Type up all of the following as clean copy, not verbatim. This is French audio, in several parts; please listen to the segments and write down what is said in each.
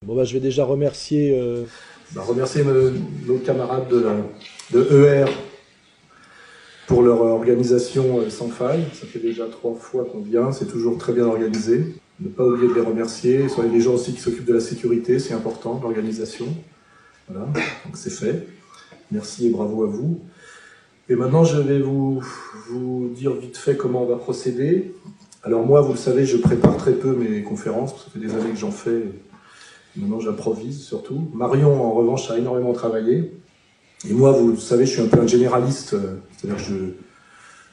Bon, bah, je vais déjà remercier, remercier nos camarades de ER pour leur organisation sans faille. Ça fait déjà 3 fois qu'on vient, c'est toujours très bien organisé. Ne pas oublier de les remercier. Ce sont les gens aussi qui s'occupent de la sécurité, c'est important, l'organisation. Voilà, donc c'est fait. Merci et bravo à vous. Et maintenant, je vais vous dire vite fait comment on va procéder. Alors moi, vous le savez, je prépare très peu mes conférences, parce que ça fait des années que j'en fais. Maintenant, j'improvise surtout. Marion, en revanche, a énormément travaillé. Et moi, vous le savez, je suis un peu un généraliste. C'est-à-dire que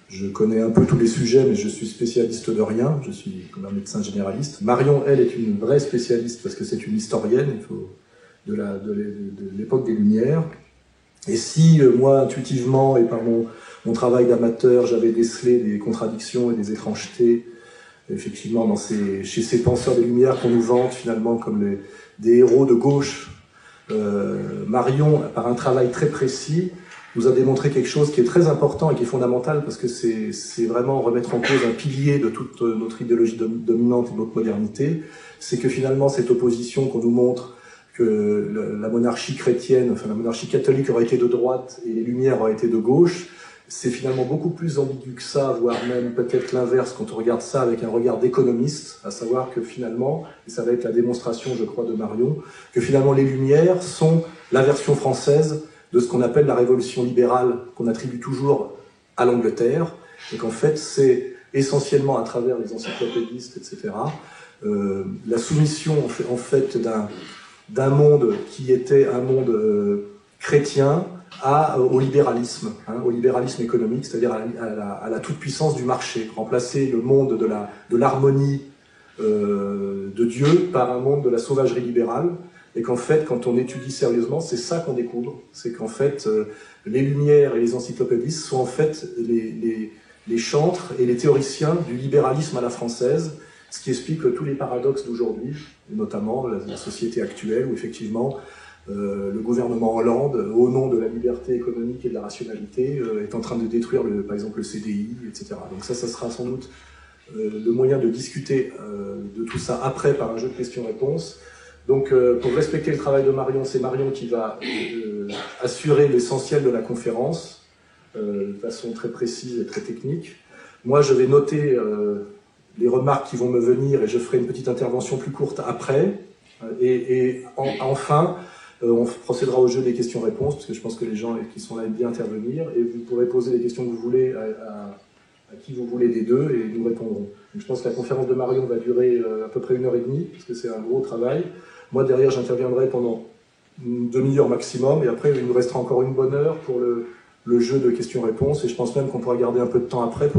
je connais un peu tous les sujets, mais je suis spécialiste de rien. Je suis comme un médecin généraliste. Marion, elle, est une vraie spécialiste, parce que c'est une historienne de l'époque des Lumières. Et si, moi, intuitivement, et par mon travail d'amateur, j'avais décelé des contradictions et des étrangetés, effectivement, chez ces penseurs des Lumières qu'on nous vante finalement comme des héros de gauche, Marion, par un travail très précis, nous a démontré quelque chose qui est très important et qui est fondamental, parce que c'est vraiment remettre en cause un pilier de toute notre idéologie dominante et de notre modernité. C'est que finalement, cette opposition qu'on nous montre, que la monarchie chrétienne, enfin la monarchie catholique aurait été de droite et les Lumières auraient été de gauche, c'est finalement beaucoup plus ambigu que ça, voire même peut-être l'inverse quand on regarde ça avec un regard d'économiste, à savoir que finalement, et ça va être la démonstration, je crois, de Marion, que finalement les Lumières sont la version française de ce qu'on appelle la révolution libérale, qu'on attribue toujours à l'Angleterre, et qu'en fait c'est essentiellement à travers les encyclopédistes, etc., la soumission en fait d'un monde qui était un monde chrétien au libéralisme, au libéralisme économique, c'est-à-dire à la toute-puissance du marché, remplacer le monde de l'harmonie de Dieu par un monde de la sauvagerie libérale, et qu'en fait, quand on étudie sérieusement, c'est ça qu'on découvre, c'est qu'en fait, les Lumières et les encyclopédistes sont en fait les chantres et les théoriciens du libéralisme à la française, ce qui explique tous les paradoxes d'aujourd'hui, notamment la société actuelle, où effectivement le gouvernement Hollande, au nom de la liberté économique et de la rationalité, est en train de détruire par exemple le CDI, etc. Donc ça sera sans doute le moyen de discuter de tout ça après par un jeu de questions-réponses. Donc pour respecter le travail de Marion, c'est Marion qui va assurer l'essentiel de la conférence de façon très précise et très technique. Moi je vais noter les remarques qui vont me venir et je ferai une petite intervention plus courte après. Enfin, on procédera au jeu des questions-réponses, parce que je pense que les gens qui sont là aiment bien intervenir, et vous pourrez poser les questions que vous voulez à qui vous voulez des deux, et nous répondrons. Donc, je pense que la conférence de Marion va durer à peu près 1h30, parce que c'est un gros travail. Moi, derrière, j'interviendrai pendant une demi-heure maximum, et après, il nous restera encore une bonne heure pour le jeu de questions-réponses, et je pense même qu'on pourra garder un peu de temps après,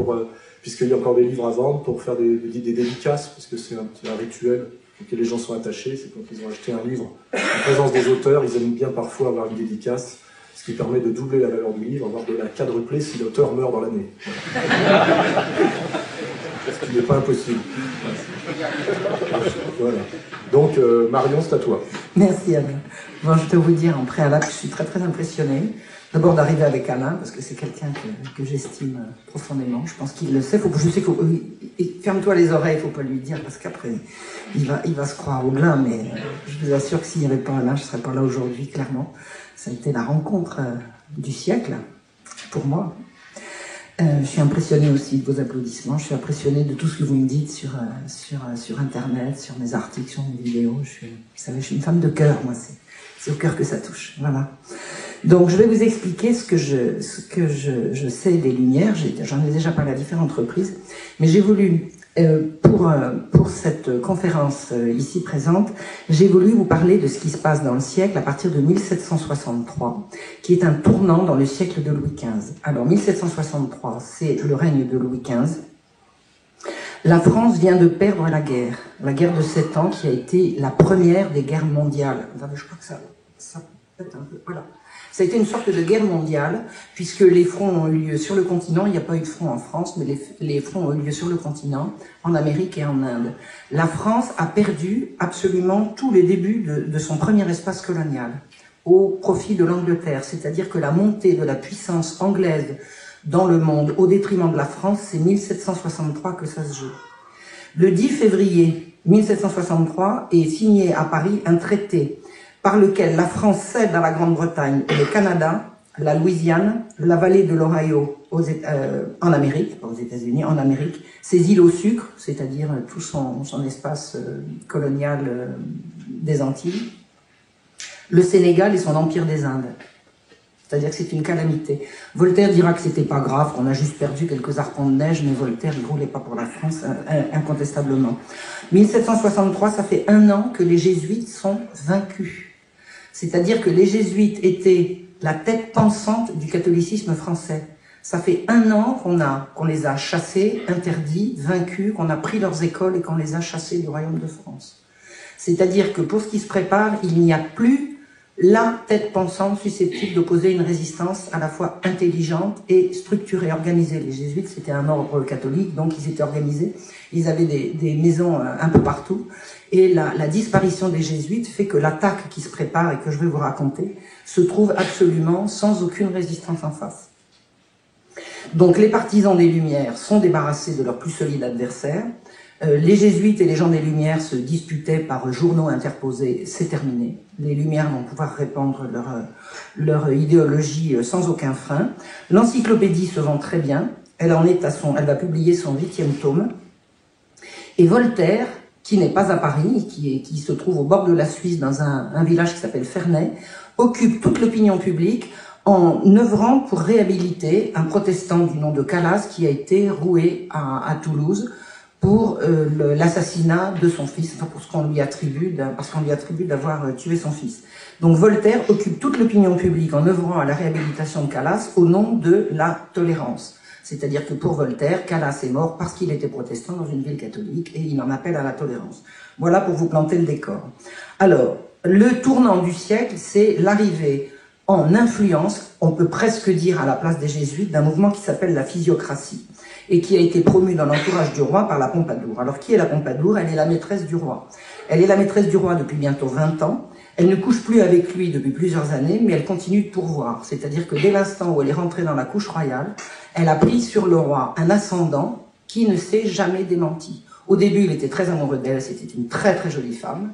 puisqu'il y a encore des livres à vendre, pour faire des dédicaces, parce que c'est un rituel auquel les gens sont attachés, c'est quand ils ont acheté un livre en présence des auteurs, ils aiment bien parfois avoir une dédicace, ce qui permet de doubler la valeur du livre, voire de la quadrupler si l'auteur meurt dans l'année. Ce qui n'est pas impossible. Voilà. Donc, Marion, c'est à toi. Merci Alain. Bon, je dois vous dire en préalable que je suis très très impressionnée. D'abord d'arriver avec Alain, parce que c'est quelqu'un que j'estime profondément. Je pense qu'il le sait. Je sais ferme-toi les oreilles, il ne faut pas lui dire, parce qu'après, il va se croire au glin, mais je vous assure que s'il n'y avait pas Alain, je ne serais pas là aujourd'hui, clairement. Ça a été la rencontre du siècle, pour moi. Je suis impressionnée aussi de vos applaudissements. Je suis impressionnée de tout ce que vous me dites sur Internet, sur mes articles, sur mes vidéos. Vous savez, je suis une femme de cœur, moi. C'est au cœur que ça touche. Voilà. Donc, je vais vous expliquer ce que je sais des Lumières. J'en ai déjà parlé à différentes reprises, mais j'ai voulu, pour cette conférence ici présente, j'ai voulu vous parler de ce qui se passe dans le siècle à partir de 1763, qui est un tournant dans le siècle de Louis XV. Alors, 1763, c'est le règne de Louis XV. La France vient de perdre la guerre de 7 ans, qui a été la première des guerres mondiales. Je crois que ça peut-être un peu, voilà. Ça a été une sorte de guerre mondiale, puisque les fronts ont eu lieu sur le continent. Il n'y a pas eu de front en France, mais les fronts ont eu lieu sur le continent, en Amérique et en Inde. La France a perdu absolument tous les débuts de son premier espace colonial, au profit de l'Angleterre. C'est-à-dire que la montée de la puissance anglaise dans le monde, au détriment de la France, c'est 1763 que ça se joue. Le 10 février 1763 est signé à Paris un traité par lequel la France cède à la Grande-Bretagne et le Canada, la Louisiane, la vallée de l'Ohio en Amérique, pas aux États-Unis, en Amérique, ses îles au sucre, c'est-à-dire tout son espace colonial des Antilles, le Sénégal et son empire des Indes. C'est-à-dire que c'est une calamité. Voltaire dira que c'était pas grave, qu'on a juste perdu quelques arpents de neige, mais Voltaire, il roulait pas pour la France, incontestablement. 1763, ça fait 1 an que les jésuites sont vaincus. C'est-à-dire que les jésuites étaient la tête pensante du catholicisme français. Ça fait 1 an qu'on les a chassés, interdits, vaincus, qu'on a pris leurs écoles et qu'on les a chassés du royaume de France. C'est-à-dire que pour ce qui se prépare, il n'y a plus la tête pensante susceptible d'opposer une résistance à la fois intelligente et structurée, organisée. Les jésuites, c'était un ordre catholique, donc ils étaient organisés. Ils avaient des maisons un peu partout. Et la disparition des jésuites fait que l'attaque qui se prépare et que je vais vous raconter se trouve absolument sans aucune résistance en face. Donc les partisans des Lumières sont débarrassés de leur plus solide adversaire. Les jésuites et les gens des Lumières se disputaient par journaux interposés, c'est terminé. Les Lumières vont pouvoir répandre leur idéologie sans aucun frein. L'encyclopédie se vend très bien, elle va publier son 8e tome. Et Voltaire, qui n'est pas à Paris, qui se trouve au bord de la Suisse dans un village qui s'appelle Ferney, occupe toute l'opinion publique en œuvrant pour réhabiliter un protestant du nom de Calas qui a été roué à Toulouse pour l'assassinat de son fils, enfin pour ce qu'on lui attribue, parce qu'on lui attribue d'avoir tué son fils. Donc Voltaire occupe toute l'opinion publique en œuvrant à la réhabilitation de Calas au nom de la tolérance. C'est-à-dire que pour Voltaire, Calas est mort parce qu'il était protestant dans une ville catholique et il en appelle à la tolérance. Voilà pour vous planter le décor. Alors, le tournant du siècle, c'est l'arrivée en influence, on peut presque dire à la place des jésuites, d'un mouvement qui s'appelle la physiocratie et qui a été promu dans l'entourage du roi par la Pompadour. Alors qui est la Pompadour? Elle est la maîtresse du roi. Elle est la maîtresse du roi depuis bientôt 20 ans. Elle ne couche plus avec lui depuis plusieurs années, mais elle continue de pourvoir. C'est-à-dire que dès l'instant où elle est rentrée dans la couche royale, elle a pris sur le roi un ascendant qui ne s'est jamais démenti. Au début, il était très amoureux d'elle, c'était une très très jolie femme.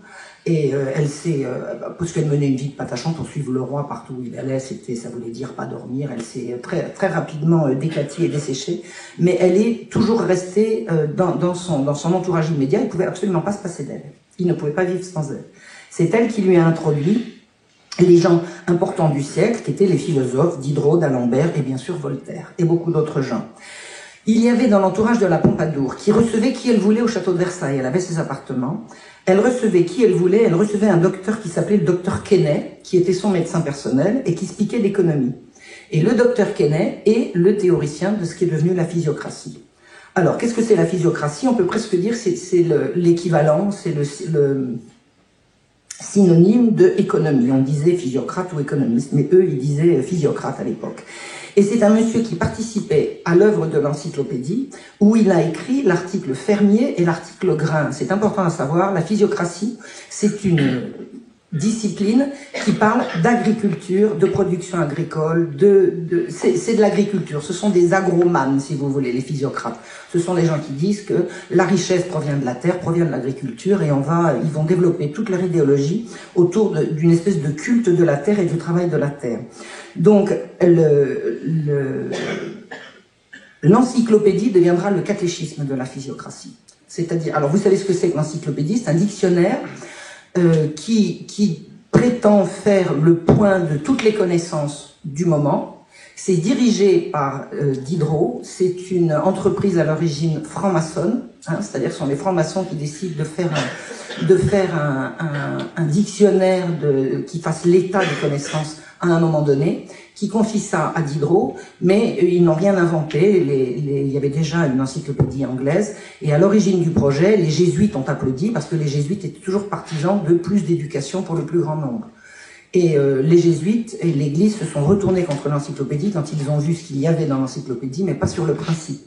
Et elle s'est, parce qu'elle menait une vie de patachon pour suivre le roi partout où il allait, ça voulait dire pas dormir, elle s'est très rapidement décatie et desséchée, mais elle est toujours restée dans son entourage immédiat, il ne pouvait absolument pas se passer d'elle, il ne pouvait pas vivre sans elle. C'est elle qui lui a introduit les gens importants du siècle, qui étaient les philosophes Diderot, d'Alembert et bien sûr Voltaire, et beaucoup d'autres gens. Il y avait dans l'entourage de la Pompadour, qui recevait qui elle voulait au château de Versailles, elle avait ses appartements, elle recevait qui elle voulait, elle recevait un docteur qui s'appelait le docteur Quesnay, qui était son médecin personnel et qui expliquait l'économie. Et le docteur Quesnay est le théoricien de ce qui est devenu la physiocratie. Alors, qu'est-ce que c'est la physiocratie? On peut presque dire que c'est l'équivalent, c'est le synonyme de économie. On disait physiocrate ou économiste, mais eux, ils disaient physiocrate à l'époque. Et c'est un monsieur qui participait à l'œuvre de l'encyclopédie, où il a écrit l'article fermier et l'article grain. C'est important à savoir, la physiocratie, c'est une discipline qui parle d'agriculture, de production agricole, c'est de l'agriculture. Ce sont des agromanes, si vous voulez, les physiocrates. Ce sont les gens qui disent que la richesse provient de la terre, provient de l'agriculture, et ils vont développer toute leur idéologie autour d'une espèce de culte de la terre et du travail de la terre. Donc, l'encyclopédie deviendra le catéchisme de la physiocratie. C'est-à-dire, alors vous savez ce que c'est que l'encyclopédie? C'est un dictionnaire qui prétend faire le point de toutes les connaissances du moment. C'est dirigé par Diderot, c'est une entreprise à l'origine franc-maçonne, c'est-à-dire ce sont les francs-maçons qui décident de faire un dictionnaire qui fasse l'état des connaissances à un moment donné, qui confie ça à Diderot, mais ils n'ont rien inventé, il y avait déjà une encyclopédie anglaise, et à l'origine du projet, les jésuites ont applaudi, parce que les jésuites étaient toujours partisans de plus d'éducation pour le plus grand nombre. Et les jésuites et l'Église se sont retournés contre l'encyclopédie quand ils ont vu ce qu'il y avait dans l'encyclopédie, mais pas sur le principe.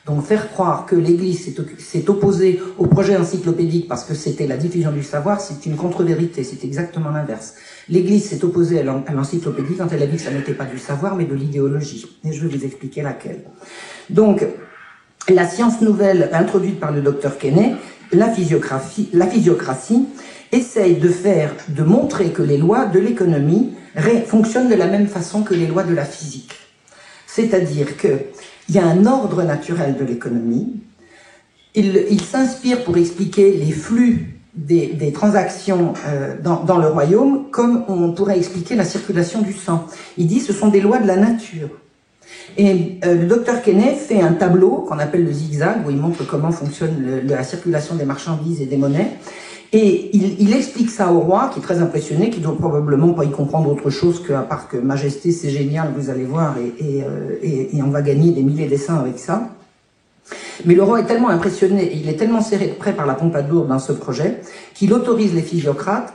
Donc faire croire que l'Église s'est opposée au projet encyclopédique parce que c'était la diffusion du savoir, c'est une contre-vérité, c'est exactement l'inverse. L'Église s'est opposée à l'encyclopédie quand elle a dit que ça n'était pas du savoir, mais de l'idéologie. Et je vais vous expliquer laquelle. Donc, la science nouvelle introduite par le docteur Quesnay, la physiocratie, essaye de montrer que les lois de l'économie fonctionnent de la même façon que les lois de la physique. C'est-à-dire qu'il y a un ordre naturel de l'économie. Il s'inspire pour expliquer les flux des transactions dans le royaume comme on pourrait expliquer la circulation du sang. Il dit que ce sont des lois de la nature. Et le docteur Quesnay fait un tableau qu'on appelle le zigzag, où il montre comment fonctionne la circulation des marchandises et des monnaies. Et il explique ça au roi, qui est très impressionné, qui ne doit probablement pas y comprendre autre chose qu'à part que Majesté, c'est génial, vous allez voir, et on va gagner des milliers de dessins avec ça. Mais le roi est tellement impressionné, et il est tellement serré de près par la Pompadour dans ce projet, qu'il autorise les physiocrates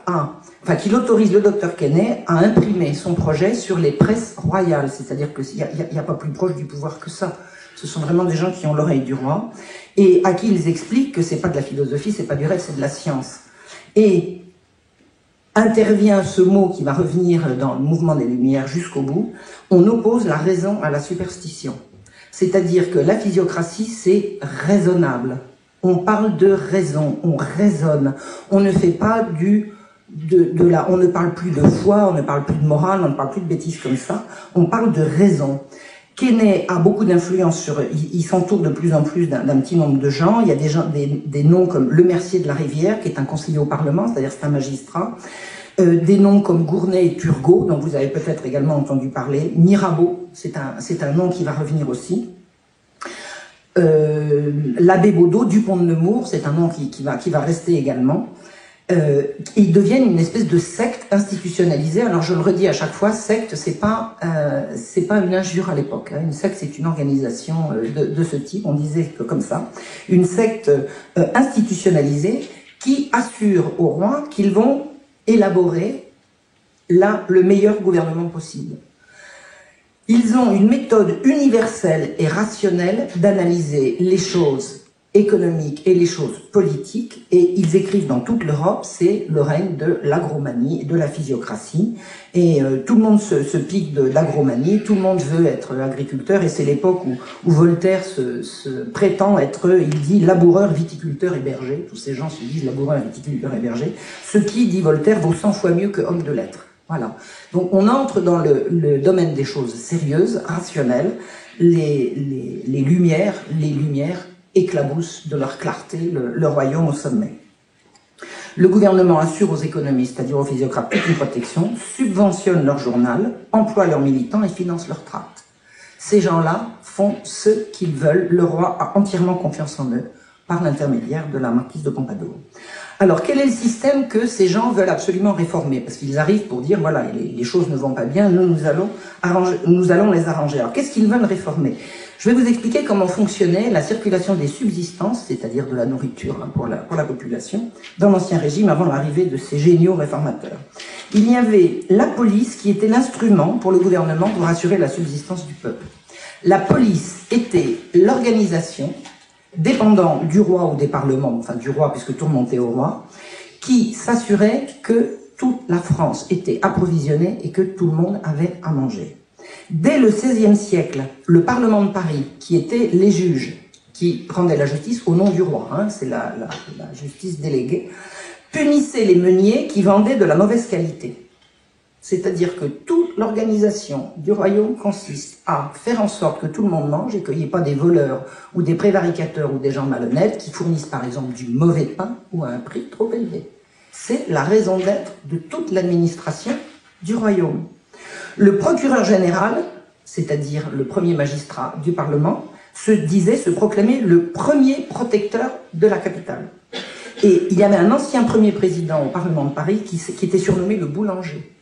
qu'il autorise le docteur Quesnay à imprimer son projet sur les presses royales. C'est-à-dire qu'il n'y a pas plus proche du pouvoir que ça. Ce sont vraiment des gens qui ont l'oreille du roi, et à qui ils expliquent que c'est pas de la philosophie, c'est pas du rêve, c'est de la science. Et intervient ce mot qui va revenir dans le mouvement des Lumières jusqu'au bout, on oppose la raison à la superstition. C'est-à-dire que la physiocratie, c'est raisonnable. On parle de raison, on raisonne. On ne fait pas on ne parle plus de foi, on ne parle plus de morale, on ne parle plus de bêtises comme ça. On parle de raison. Quesnay a beaucoup d'influence sur... Il s'entoure de plus en plus d'un petit nombre de gens. Il y a des noms comme Le Mercier de la Rivière, qui est un conseiller au Parlement, c'est-à-dire c'est un magistrat. Des noms comme Gournay et Turgot, dont vous avez peut-être également entendu parler. Mirabeau, c'est un nom qui va revenir aussi. L'abbé Baudot, Dupont de Nemours, c'est un nom qui va rester également. Ils deviennent une espèce de secte institutionnalisée. Alors je le redis à chaque fois, secte, c'est pas une injure à l'époque. Une secte, c'est une organisation de ce type. On disait que comme ça, une secte institutionnalisée qui assure au roi qu'ils vont élaborer le meilleur gouvernement possible. Ils ont une méthode universelle et rationnelle d'analyser les choses économiques et les choses politiques, et ils écrivent dans toute l'Europe, c'est le règne de l'agromanie, de la physiocratie, et tout le monde se pique d'agromanie, tout le monde veut être agriculteur, et c'est l'époque où Voltaire se prétend être, il dit, laboureur, viticulteur et berger. Tous ces gens se disent laboureur, viticulteur et berger, ce qui, dit Voltaire, vaut 100 fois mieux que homme de lettres. Voilà. Donc on entre dans le domaine des choses sérieuses, rationnelles, les lumières éclaboussent de leur clarté le royaume au sommet. Le gouvernement assure aux économistes, c'est-à-dire aux physiocrates, toute une protection, subventionne leur journal, emploie leurs militants et finance leurs tracts. Ces gens-là font ce qu'ils veulent. Le roi a entièrement confiance en eux par l'intermédiaire de la marquise de Pompadour. Alors, quel est le système que ces gens veulent absolument réformer? Parce qu'ils arrivent pour dire, voilà, les choses ne vont pas bien, nous allons les arranger. Alors, qu'est-ce qu'ils veulent réformer? Je vais vous expliquer comment fonctionnait la circulation des subsistances, c'est-à-dire de la nourriture pour la population, dans l'Ancien Régime avant l'arrivée de ces géniaux réformateurs. Il y avait la police qui était l'instrument pour le gouvernement pour assurer la subsistance du peuple. La police était l'organisation dépendant du roi ou des parlements, enfin du roi puisque tout remontait au roi, qui s'assurait que toute la France était approvisionnée et que tout le monde avait à manger. Dès le XVIe siècle, le Parlement de Paris, qui étaient les juges qui rendaient la justice au nom du roi, c'est la justice déléguée, punissait les meuniers qui vendaient de la mauvaise qualité. C'est-à-dire que toute l'organisation du royaume consiste à faire en sorte que tout le monde mange et qu'il n'y ait pas des voleurs ou des prévaricateurs ou des gens malhonnêtes qui fournissent par exemple du mauvais pain ou à un prix trop élevé. C'est la raison d'être de toute l'administration du royaume. Le procureur général, c'est-à-dire le premier magistrat du Parlement, se proclamait le premier protecteur de la capitale. Et il y avait un ancien premier président au Parlement de Paris qui était surnommé le boulanger.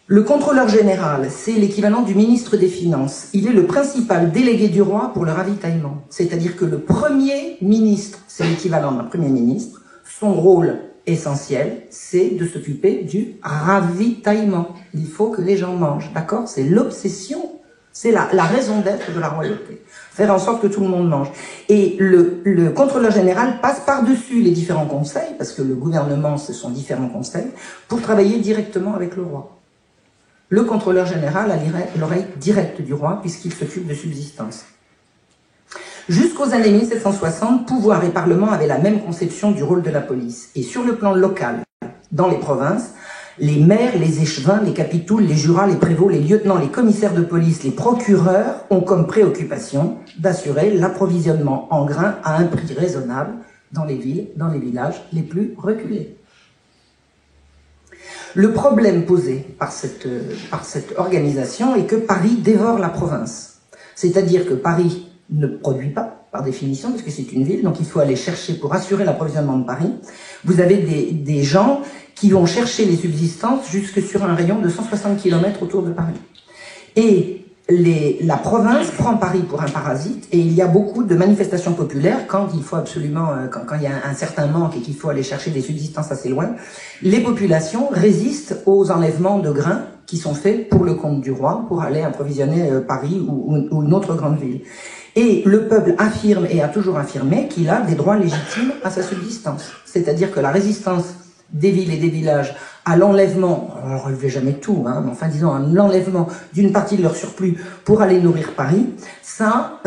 Le contrôleur général, c'est l'équivalent du ministre des Finances. Il est le principal délégué du roi pour le ravitaillement. C'est-à-dire que le premier ministre, c'est l'équivalent d'un premier ministre. Son rôle essentiel, c'est de s'occuper du ravitaillement. Il faut que les gens mangent, d'accord? C'est l'obsession, c'est la raison d'être de la royauté. Faire en sorte que tout le monde mange. Et le contrôleur général passe par-dessus les différents conseils, parce que le gouvernement, ce sont différents conseils, pour travailler directement avec le roi. Le contrôleur général a l'oreille directe du roi, puisqu'il s'occupe de subsistance. Jusqu'aux années 1760, pouvoir et parlement avaient la même conception du rôle de la police. Et sur le plan local, dans les provinces, les maires, les échevins, les capitouls, les jurats, les prévôts, les lieutenants, les commissaires de police, les procureurs ont comme préoccupation d'assurer l'approvisionnement en grains à un prix raisonnable dans les villes, dans les villages les plus reculés. Le problème posé par cette organisation est que Paris dévore la province. C'est-à-dire que Paris ne produit pas, par définition, parce que c'est une ville, donc il faut aller chercher pour assurer l'approvisionnement de Paris. Vous avez des gens qui vont chercher les subsistances jusque sur un rayon de 160 km autour de Paris. Et la province prend Paris pour un parasite, et il y a beaucoup de manifestations populaires quand il faut absolument, quand il y a un certain manque et qu'il faut aller chercher des subsistances assez loin. Les populations résistent aux enlèvements de grains qui sont faits pour le compte du roi, pour aller approvisionner Paris ou une autre grande ville. Et le peuple affirme et a toujours affirmé qu'il a des droits légitimes à sa subsistance. C'est-à-dire que la résistance des villes et des villages à l'enlèvement, on ne relevait jamais tout, hein, mais enfin disons l'enlèvement d'une partie de leur surplus pour aller nourrir Paris, ça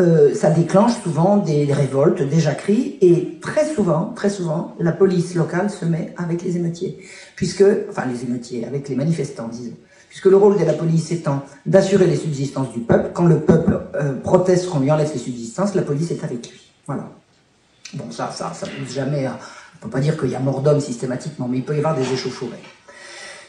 déclenche souvent des révoltes, des jacqueries, et très souvent, la police locale se met avec les émeutiers, avec les manifestants, disons. Puisque le rôle de la police étant d'assurer les subsistances du peuple, quand le peuple proteste qu'on lui enlève ses subsistances, la police est avec lui. Voilà. Bon, ça pousse jamais à... On ne peut pas dire qu'il y a mort d'homme systématiquement, mais il peut y avoir des échauffourées.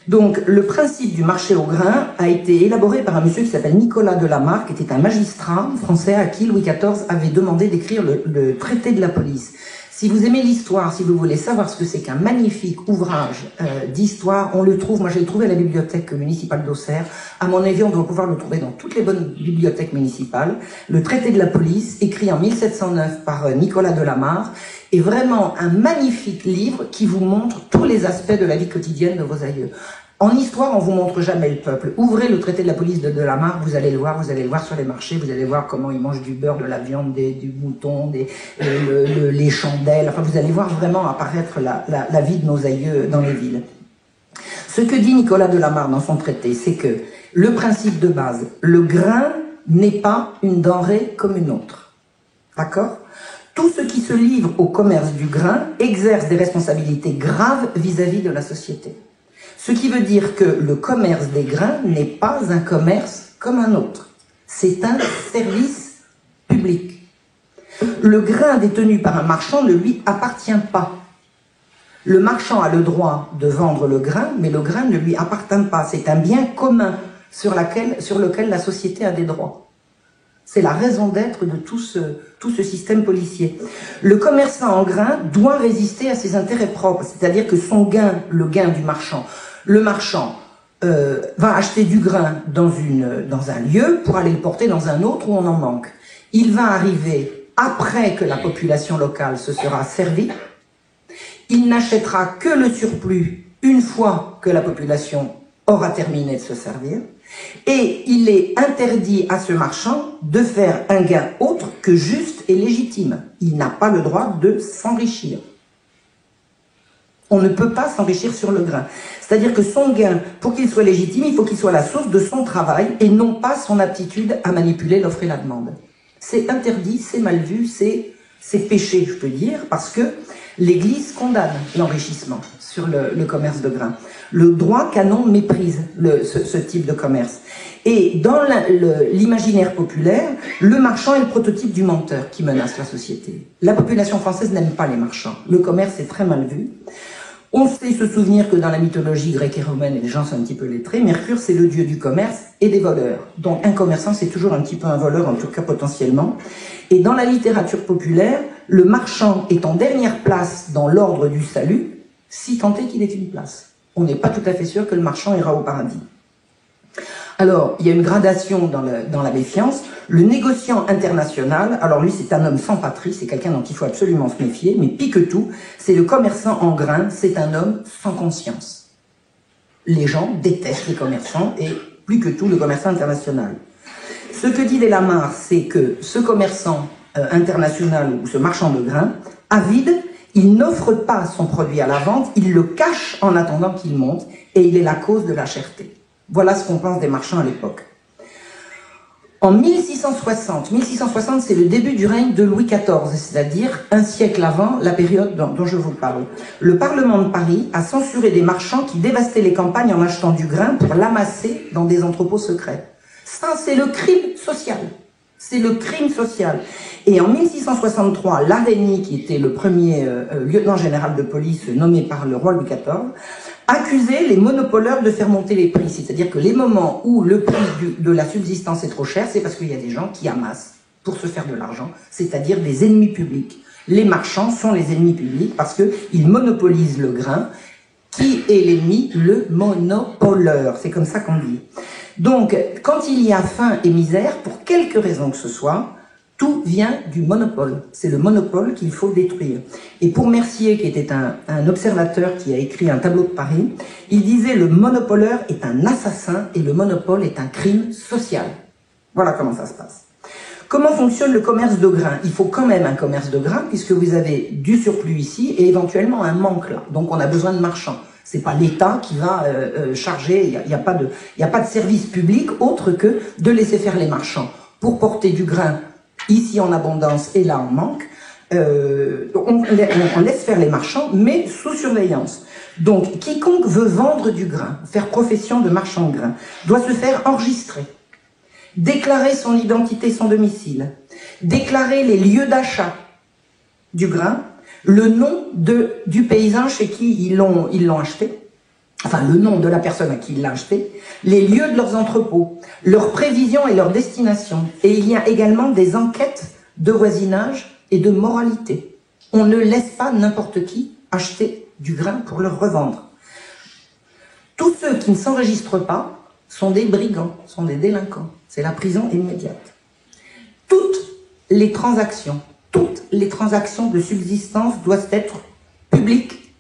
Donc, le principe du marché au grain a été élaboré par un monsieur qui s'appelle Nicolas de la Mare, qui était un magistrat français à qui Louis XIV avait demandé d'écrire le traité de la police. Si vous aimez l'histoire, si vous voulez savoir ce que c'est qu'un magnifique ouvrage d'histoire, on le trouve, moi je l'ai trouvé à la bibliothèque municipale d'Auxerre. À mon avis, on doit pouvoir le trouver dans toutes les bonnes bibliothèques municipales. Le traité de la police, écrit en 1709 par Nicolas de la Mare, est vraiment un magnifique livre qui vous montre tous les aspects de la vie quotidienne de vos aïeux. En histoire, on vous montre jamais le peuple. Ouvrez le traité de la police de la Mare, vous allez le voir sur les marchés, vous allez voir comment ils mangent du beurre, de la viande, du mouton, les chandelles. Enfin, vous allez voir vraiment apparaître la vie de nos aïeux dans les villes. Ce que dit Nicolas de la Mare dans son traité, c'est que le principe de base, le grain n'est pas une denrée comme une autre. D'accord ? Tous ceux qui se livrent au commerce du grain exercent des responsabilités graves vis-à-vis de la société. Ce qui veut dire que le commerce des grains n'est pas un commerce comme un autre. C'est un service public. Le grain détenu par un marchand ne lui appartient pas. Le marchand a le droit de vendre le grain, mais le grain ne lui appartient pas. C'est un bien commun sur lequel la société a des droits. C'est la raison d'être de tout ce système policier. Le commerçant en grain doit résister à ses intérêts propres, c'est-à-dire que son gain, le gain du marchand, le marchand va acheter du grain dans un lieu pour aller le porter dans un autre où on en manque. Il va arriver après que la population locale se sera servie. Il n'achètera que le surplus une fois que la population aura terminé de se servir. Et il est interdit à ce marchand de faire un gain autre que juste et légitime. Il n'a pas le droit de s'enrichir. On ne peut pas s'enrichir sur le grain. C'est-à-dire que son gain, pour qu'il soit légitime, il faut qu'il soit la source de son travail et non pas son aptitude à manipuler l'offre et la demande. C'est interdit, c'est mal vu, c'est péché, je peux dire, parce que l'Église condamne l'enrichissement sur le commerce de grains. Le droit canon méprise ce type de commerce. Et dans l'imaginaire populaire, le marchand est le prototype du menteur qui menace la société. La population française n'aime pas les marchands. Le commerce est très mal vu. On sait se souvenir que dans la mythologie grecque et romaine, et les gens sont un petit peu lettrés, Mercure c'est le dieu du commerce et des voleurs. Donc un commerçant c'est toujours un petit peu un voleur, en tout cas potentiellement. Et dans la littérature populaire, le marchand est en dernière place dans l'ordre du salut, si tant est qu'il ait une place. On n'est pas tout à fait sûr que le marchand ira au paradis. Alors, il y a une gradation dans la méfiance. Le négociant international, alors lui c'est un homme sans patrie, c'est quelqu'un dont il faut absolument se méfier, mais pis que tout, c'est le commerçant en grains, c'est un homme sans conscience. Les gens détestent les commerçants et plus que tout le commerçant international. Ce que dit de la Mare, c'est que ce commerçant international ou ce marchand de grains, avide, il n'offre pas son produit à la vente, il le cache en attendant qu'il monte et il est la cause de la cherté. Voilà ce qu'on pense des marchands à l'époque. En 1660, c'est le début du règne de Louis XIV, c'est-à-dire un siècle avant la période dont je vous parle. Le Parlement de Paris a censuré des marchands qui dévastaient les campagnes en achetant du grain pour l'amasser dans des entrepôts secrets. Ça, c'est le crime social. C'est le crime social. Et en 1663, Larénie, qui était le premier lieutenant général de police nommé par le roi Louis XIV, accusait les monopoleurs de faire monter les prix. C'est-à-dire que les moments où le prix de la subsistance est trop cher, c'est parce qu'il y a des gens qui amassent pour se faire de l'argent, c'est-à-dire des ennemis publics. Les marchands sont les ennemis publics parce qu'ils monopolisent le grain. Qui est l'ennemi? Le monopoleur. C'est comme ça qu'on dit. Donc, quand il y a faim et misère, pour quelque raison que ce soit, tout vient du monopole. C'est le monopole qu'il faut détruire. Et pour Mercier, qui était un observateur qui a écrit un tableau de Paris, il disait le monopoleur est un assassin et le monopole est un crime social. Voilà comment ça se passe. Comment fonctionne le commerce de grains? Il faut quand même un commerce de grains puisque vous avez du surplus ici et éventuellement un manque là. Donc on a besoin de marchands. C'est pas l'État qui va charger, il n'y a pas de service public autre que de laisser faire les marchands. Pour porter du grain ici en abondance et là en manque, on laisse faire les marchands, mais sous surveillance. Donc, quiconque veut vendre du grain, faire profession de marchand de grain, doit se faire enregistrer, déclarer son identité, son domicile, déclarer les lieux d'achat du grain, le nom du paysan chez qui ils l'ont acheté, enfin le nom de la personne à qui il l'a acheté, les lieux de leurs entrepôts, leurs prévisions et leurs destinations. Et il y a également des enquêtes de voisinage et de moralité. On ne laisse pas n'importe qui acheter du grain pour le revendre. Tous ceux qui ne s'enregistrent pas sont des brigands, sont des délinquants. C'est la prison immédiate. Toutes les transactions de subsistance doivent être publiques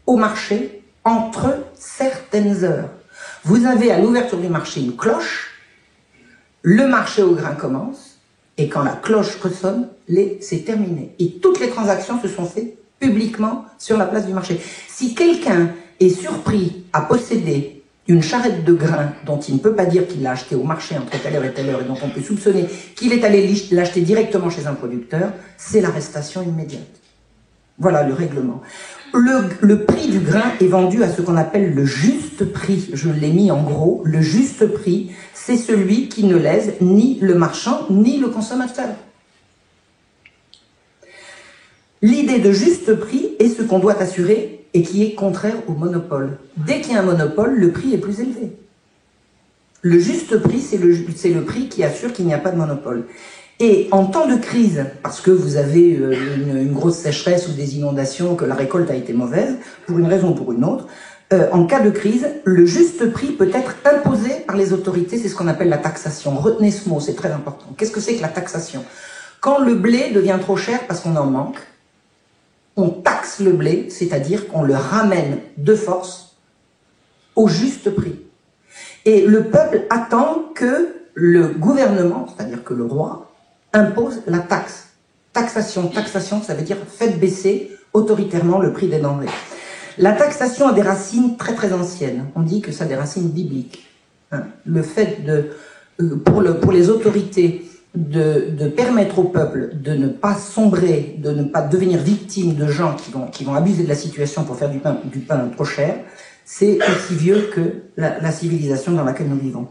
au marché entre certaines heures. Vous avez à l'ouverture du marché une cloche, le marché au grain commence, et quand la cloche ressonne, c'est terminé. Et toutes les transactions se sont faites publiquement sur la place du marché. Si quelqu'un est surpris à posséder une charrette de grains dont il ne peut pas dire qu'il l'a acheté au marché entre telle heure et telle heure, et dont on peut soupçonner qu'il est allé l'acheter directement chez un producteur, c'est l'arrestation immédiate. Voilà le règlement. Le prix du grain est vendu à ce qu'on appelle le juste prix. Je l'ai mis en gros. Le juste prix, c'est celui qui ne lèse ni le marchand ni le consommateur. L'idée de juste prix est ce qu'on doit assurer et qui est contraire au monopole. Dès qu'il y a un monopole, le prix est plus élevé. Le juste prix, c'est le prix qui assure qu'il n'y a pas de monopole. Et en temps de crise, parce que vous avez une grosse sécheresse ou des inondations, que la récolte a été mauvaise, pour une raison ou pour une autre, en cas de crise, le juste prix peut être imposé par les autorités, c'est ce qu'on appelle la taxation. Retenez ce mot, c'est très important. Qu'est-ce que c'est que la taxation? Quand le blé devient trop cher parce qu'on en manque, on taxe le blé, c'est-à-dire qu'on le ramène de force au juste prix. Et le peuple attend que le gouvernement, c'est-à-dire que le roi, impose la taxe. Taxation, ça veut dire faites baisser autoritairement le prix des denrées. La taxation a des racines très très anciennes. On dit que ça a des racines bibliques. Le fait pour les autorités de permettre au peuple de ne pas sombrer, de ne pas devenir victime de gens qui vont abuser de la situation pour faire du pain trop cher, c'est aussi vieux que la civilisation dans laquelle nous vivons.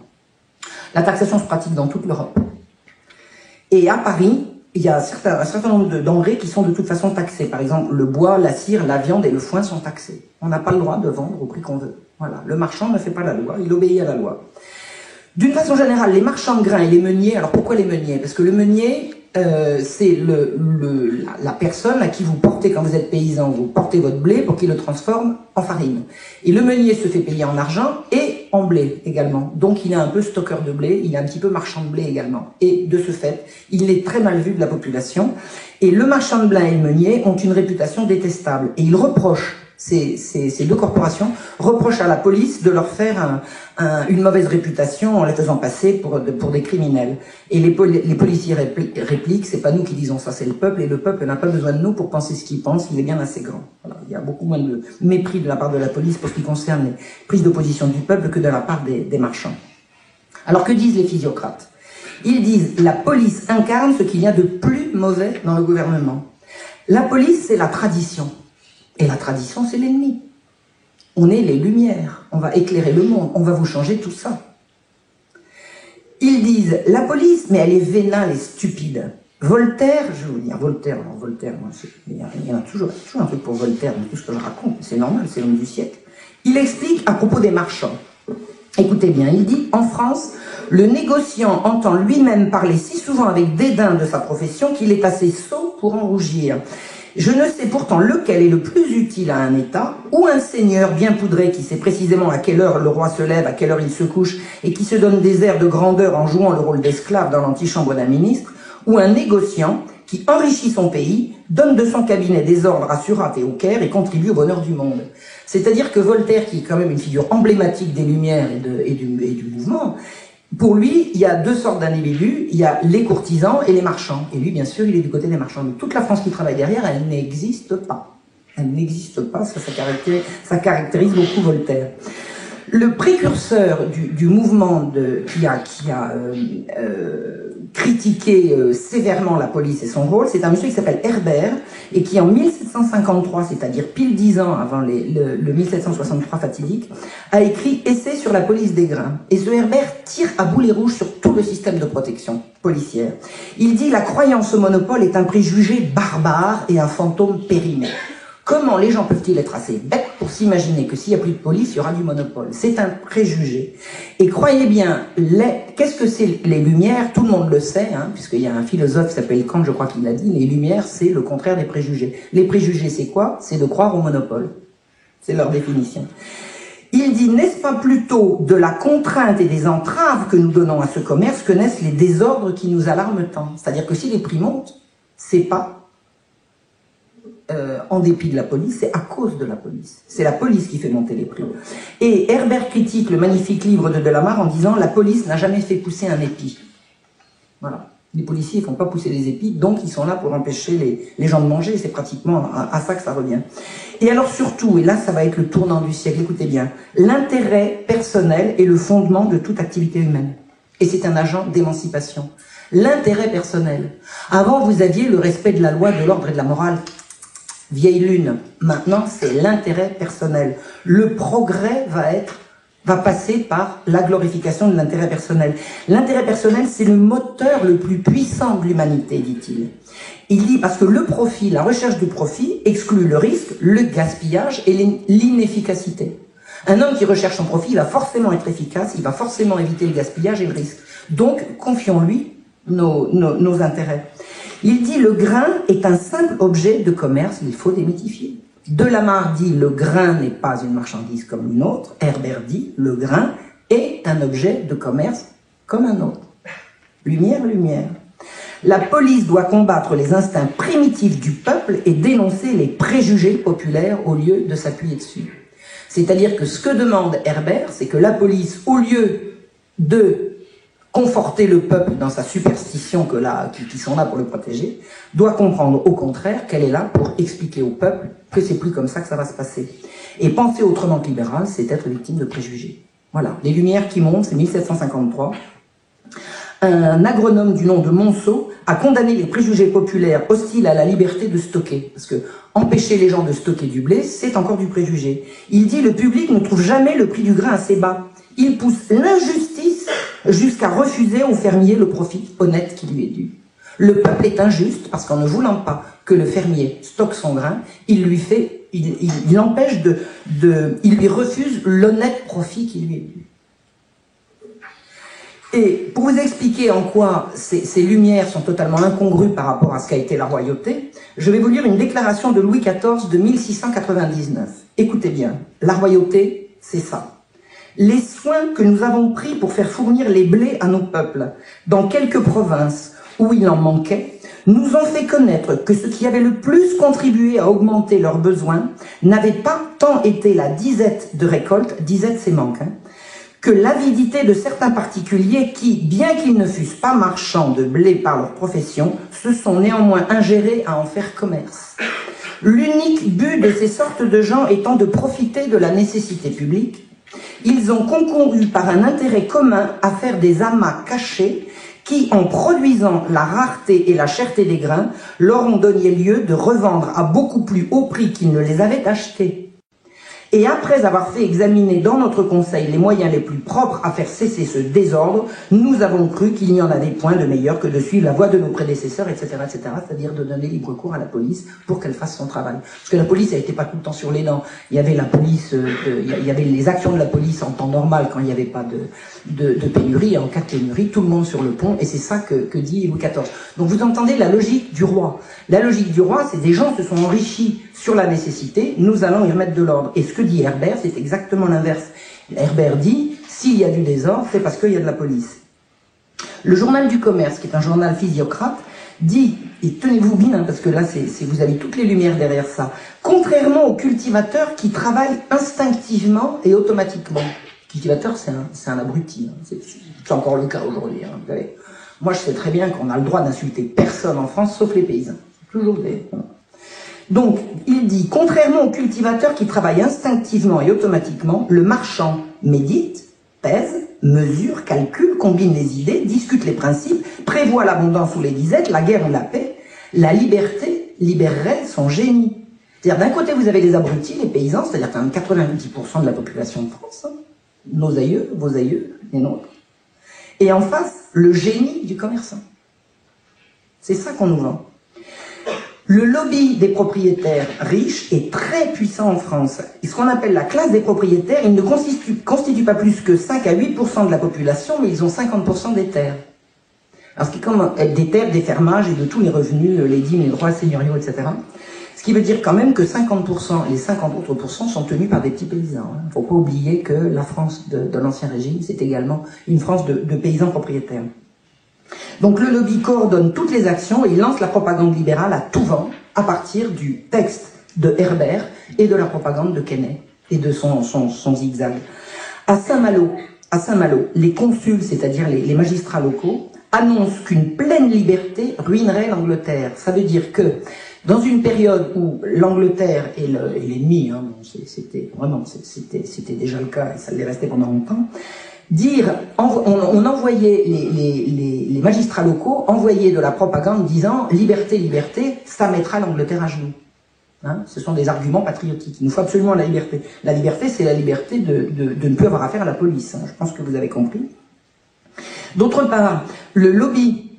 La taxation se pratique dans toute l'Europe. Et à Paris, il y a un certain nombre de denrées qui sont de toute façon taxées. Par exemple, le bois, la cire, la viande et le foin sont taxés. On n'a pas le droit de vendre au prix qu'on veut. Voilà. Le marchand ne fait pas la loi, il obéit à la loi. D'une façon générale, les marchands de grains et les meuniers, alors pourquoi les meuniers? Parce que le meunier, c'est la personne à qui vous portez, quand vous êtes paysan, vous portez votre blé pour qu'il le transforme en farine. Et le meunier se fait payer en argent et en blé également. Donc il est un peu stockeur de blé, il est un petit peu marchand de blé également. Et de ce fait, il est très mal vu de la population. Et le marchand de blé et le meunier ont une réputation détestable. Et ils reprochent, ces deux corporations reprochent à la police de leur faire une mauvaise réputation en les faisant passer pour des criminels. Et les policiers répliquent, c'est pas nous qui disons ça, c'est le peuple, et le peuple n'a pas besoin de nous pour penser ce qu'il pense, il est bien assez grand. Voilà. Il y a beaucoup moins de mépris de la part de la police pour ce qui concerne les prises de position du peuple que de la part des marchands. Alors que disent les physiocrates? Ils disent « La police incarne ce qu'il y a de plus mauvais dans le gouvernement. La police, c'est la tradition. Et la tradition, c'est l'ennemi. On est les lumières. On va éclairer le monde. On va vous changer tout ça. » Ils disent « La police, mais elle est vénale et stupide. » Voltaire, je vais vous dire, Voltaire, moi, il y en a toujours un truc pour Voltaire dans tout ce que je raconte. C'est normal, c'est l'homme du siècle. Il explique à propos des marchands. Écoutez bien, il dit « En France, le négociant entend lui-même parler si souvent avec dédain de sa profession qu'il est assez sot pour en rougir. Je ne sais pourtant lequel est le plus utile à un État, ou un seigneur bien poudré qui sait précisément à quelle heure le roi se lève, à quelle heure il se couche, et qui se donne des airs de grandeur en jouant le rôle d'esclave dans l'antichambre d'un ministre, ou un négociant qui enrichit son pays, donne de son cabinet des ordres à Surat et au Caire et contribue au bonheur du monde. » C'est-à-dire que Voltaire, qui est quand même une figure emblématique des Lumières et du mouvement, pour lui, il y a deux sortes d'individus, il y a les courtisans et les marchands. Et lui, bien sûr, il est du côté des marchands. Mais toute la France qui travaille derrière, elle n'existe pas. Elle n'existe pas, ça caractérise beaucoup Voltaire. Le précurseur du mouvement qui a critiqué sévèrement la police et son rôle, c'est un monsieur qui s'appelle Herbert, et qui en 1753, c'est-à-dire pile 10 ans avant le 1763 fatidique, a écrit « Essai sur la police des grains ». Et ce Herbert tire à boulet rouge sur tout le système de protection policière. Il dit « La croyance au monopole est un préjugé barbare et un fantôme périmé ». Comment les gens peuvent-ils être assez bêtes pour s'imaginer que s'il n'y a plus de police, il y aura du monopole? C'est un préjugé. Et croyez bien, qu'est-ce que c'est les Lumières? Tout le monde le sait, hein, puisqu'il y a un philosophe qui s'appelle Kant, je crois qu'il l'a dit, les Lumières, c'est le contraire des préjugés. Les préjugés, c'est quoi? C'est de croire au monopole. C'est leur définition. Il dit, n'est-ce pas plutôt de la contrainte et des entraves que nous donnons à ce commerce que naissent les désordres qui nous alarment tant? C'est-à-dire que si les prix montent, c'est pas en dépit de la police, c'est à cause de la police. C'est la police qui fait monter les prix. Et Herbert critique le magnifique livre de Delamarre en disant « La police n'a jamais fait pousser un épi ». Voilà. Les policiers ne font pas pousser les épis, donc ils sont là pour empêcher les gens de manger. C'est pratiquement à ça que ça revient. Et alors surtout, et là ça va être le tournant du siècle, écoutez bien, l'intérêt personnel est le fondement de toute activité humaine. Et c'est un agent d'émancipation. L'intérêt personnel. Avant, vous aviez le respect de la loi, de l'ordre et de la morale. Vieille lune. Maintenant, c'est l'intérêt personnel. Le progrès va passer par la glorification de l'intérêt personnel. L'intérêt personnel, c'est le moteur le plus puissant de l'humanité, dit-il. Il dit parce que le profit, la recherche du profit, exclut le risque, le gaspillage et l'inefficacité. Un homme qui recherche son profit, il va forcément être efficace, il va forcément éviter le gaspillage et le risque. Donc, confions-lui nos intérêts. Il dit le grain est un simple objet de commerce, il faut démythifier. Delamarre dit le grain n'est pas une marchandise comme une autre. Herbert dit le grain est un objet de commerce comme un autre. Lumière, lumière. La police doit combattre les instincts primitifs du peuple et dénoncer les préjugés populaires au lieu de s'appuyer dessus. C'est-à-dire que ce que demande Herbert, c'est que la police, au lieu de conforter le peuple dans sa superstition qui sont là pour le protéger, doit comprendre au contraire qu'elle est là pour expliquer au peuple que c'est plus comme ça que ça va se passer. Et penser autrement que libéral, c'est être victime de préjugés. Voilà, les Lumières qui montent, c'est 1753. Un agronome du nom de Monceau a condamné les préjugés populaires hostiles à la liberté de stocker. Parce que empêcher les gens de stocker du blé, c'est encore du préjugé. Il dit le public ne trouve jamais le prix du grain assez bas. Il pousse l'injustice jusqu'à refuser aux fermiers le profit honnête qui lui est dû. Le peuple est injuste parce qu'en ne voulant pas que le fermier stocke son grain, il lui refuse l'honnête profit qui lui est dû. Et pour vous expliquer en quoi ces lumières sont totalement incongrues par rapport à ce qu'a été la royauté, je vais vous lire une déclaration de Louis XIV de 1699. Écoutez bien, la royauté, c'est ça. Les soins que nous avons pris pour faire fournir les blés à nos peuples, dans quelques provinces où il en manquait, nous ont fait connaître que ce qui avait le plus contribué à augmenter leurs besoins n'avait pas tant été la disette de récolte, disette c'est manque, que l'avidité de certains particuliers qui, bien qu'ils ne fussent pas marchands de blé par leur profession, se sont néanmoins ingérés à en faire commerce. L'unique but de ces sortes de gens étant de profiter de la nécessité publique, ils ont concouru par un intérêt commun à faire des amas cachés qui, en produisant la rareté et la cherté des grains, leur ont donné lieu de revendre à beaucoup plus haut prix qu'ils ne les avaient achetés. Et après avoir fait examiner dans notre conseil les moyens les plus propres à faire cesser ce désordre, nous avons cru qu'il n'y en avait point de meilleur que de suivre la voie de nos prédécesseurs, etc., etc., c'est-à-dire de donner libre cours à la police pour qu'elle fasse son travail. Parce que la police, elle n'était pas tout le temps sur les dents. Il y avait la police, il y avait les actions de la police en temps normal quand il n'y avait pas de pénurie, et en cas de pénurie, tout le monde sur le pont, et c'est ça que dit Louis XIV. Donc vous entendez la logique du roi. La logique du roi, c'est des gens se sont enrichis sur la nécessité, nous allons y remettre de l'ordre. Et ce que dit Herbert, c'est exactement l'inverse. Herbert dit, s'il y a du désordre, c'est parce qu'il y a de la police. Le journal du commerce, qui est un journal physiocrate, dit, et tenez-vous bien, parce que là, vous avez toutes les lumières derrière ça, contrairement aux cultivateurs qui travaillent instinctivement et automatiquement. Le cultivateur, c'est un abruti. Hein. C'est encore le cas aujourd'hui. Hein, vous savez. Moi, je sais très bien qu'on a le droit d'insulter personne en France, sauf les paysans. Toujours des... Donc, il dit, contrairement aux cultivateurs qui travaillent instinctivement et automatiquement, le marchand médite, pèse, mesure, calcule, combine les idées, discute les principes, prévoit l'abondance ou les disettes, la guerre ou la paix. La liberté libérerait son génie. C'est-à-dire, d'un côté, vous avez les abrutis, les paysans, c'est-à-dire quand même 90% de la population de France, hein, nos aïeux, vos aïeux, les nôtres. Et en face, le génie du commerçant. C'est ça qu'on nous vend. Le lobby des propriétaires riches est très puissant en France. Et ce qu'on appelle la classe des propriétaires, ils ne constituent pas plus que 5 à 8% de la population, mais ils ont 50% des terres. Alors, ce qui est comme des terres, des fermages et de tous les revenus, les dîmes, les droits seigneuriaux, etc. Ce qui veut dire quand même que 50%, les 50 autres pourcents sont tenus par des petits paysans. Il ne faut pas oublier que la France de l'Ancien Régime, c'est également une France de paysans propriétaires. Donc le lobby coordonne toutes les actions et il lance la propagande libérale à tout vent à partir du texte de Herbert et de la propagande de Quesnay et de son zigzag. À Saint-Malo, les consuls, c'est-à-dire les magistrats locaux, annoncent qu'une pleine liberté ruinerait l'Angleterre. Ça veut dire que dans une période où l'Angleterre est l'ennemi, hein, c'était déjà le cas et ça l'est resté pendant longtemps, on envoyait les magistrats locaux envoyaient de la propagande disant liberté, liberté, ça mettra l'Angleterre à genoux. Hein, ce sont des arguments patriotiques. Il nous faut absolument la liberté. La liberté, c'est la liberté de ne plus avoir affaire à la police. Hein. Je pense que vous avez compris. D'autre part, le lobby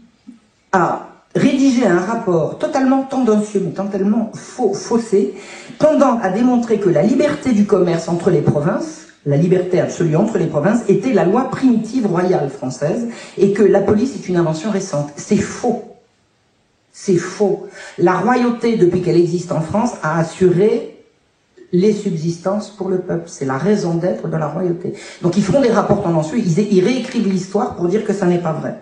a rédigé un rapport totalement tendancieux, mais totalement faussé, tendant à démontrer que la liberté du commerce entre les provinces, la liberté absolue entre les provinces, était la loi primitive royale française et que la police est une invention récente. C'est faux. C'est faux. La royauté, depuis qu'elle existe en France, a assuré les subsistances pour le peuple. C'est la raison d'être de la royauté. Donc ils feront des rapports tendancieux, ils réécrivent l'histoire pour dire que ça n'est pas vrai.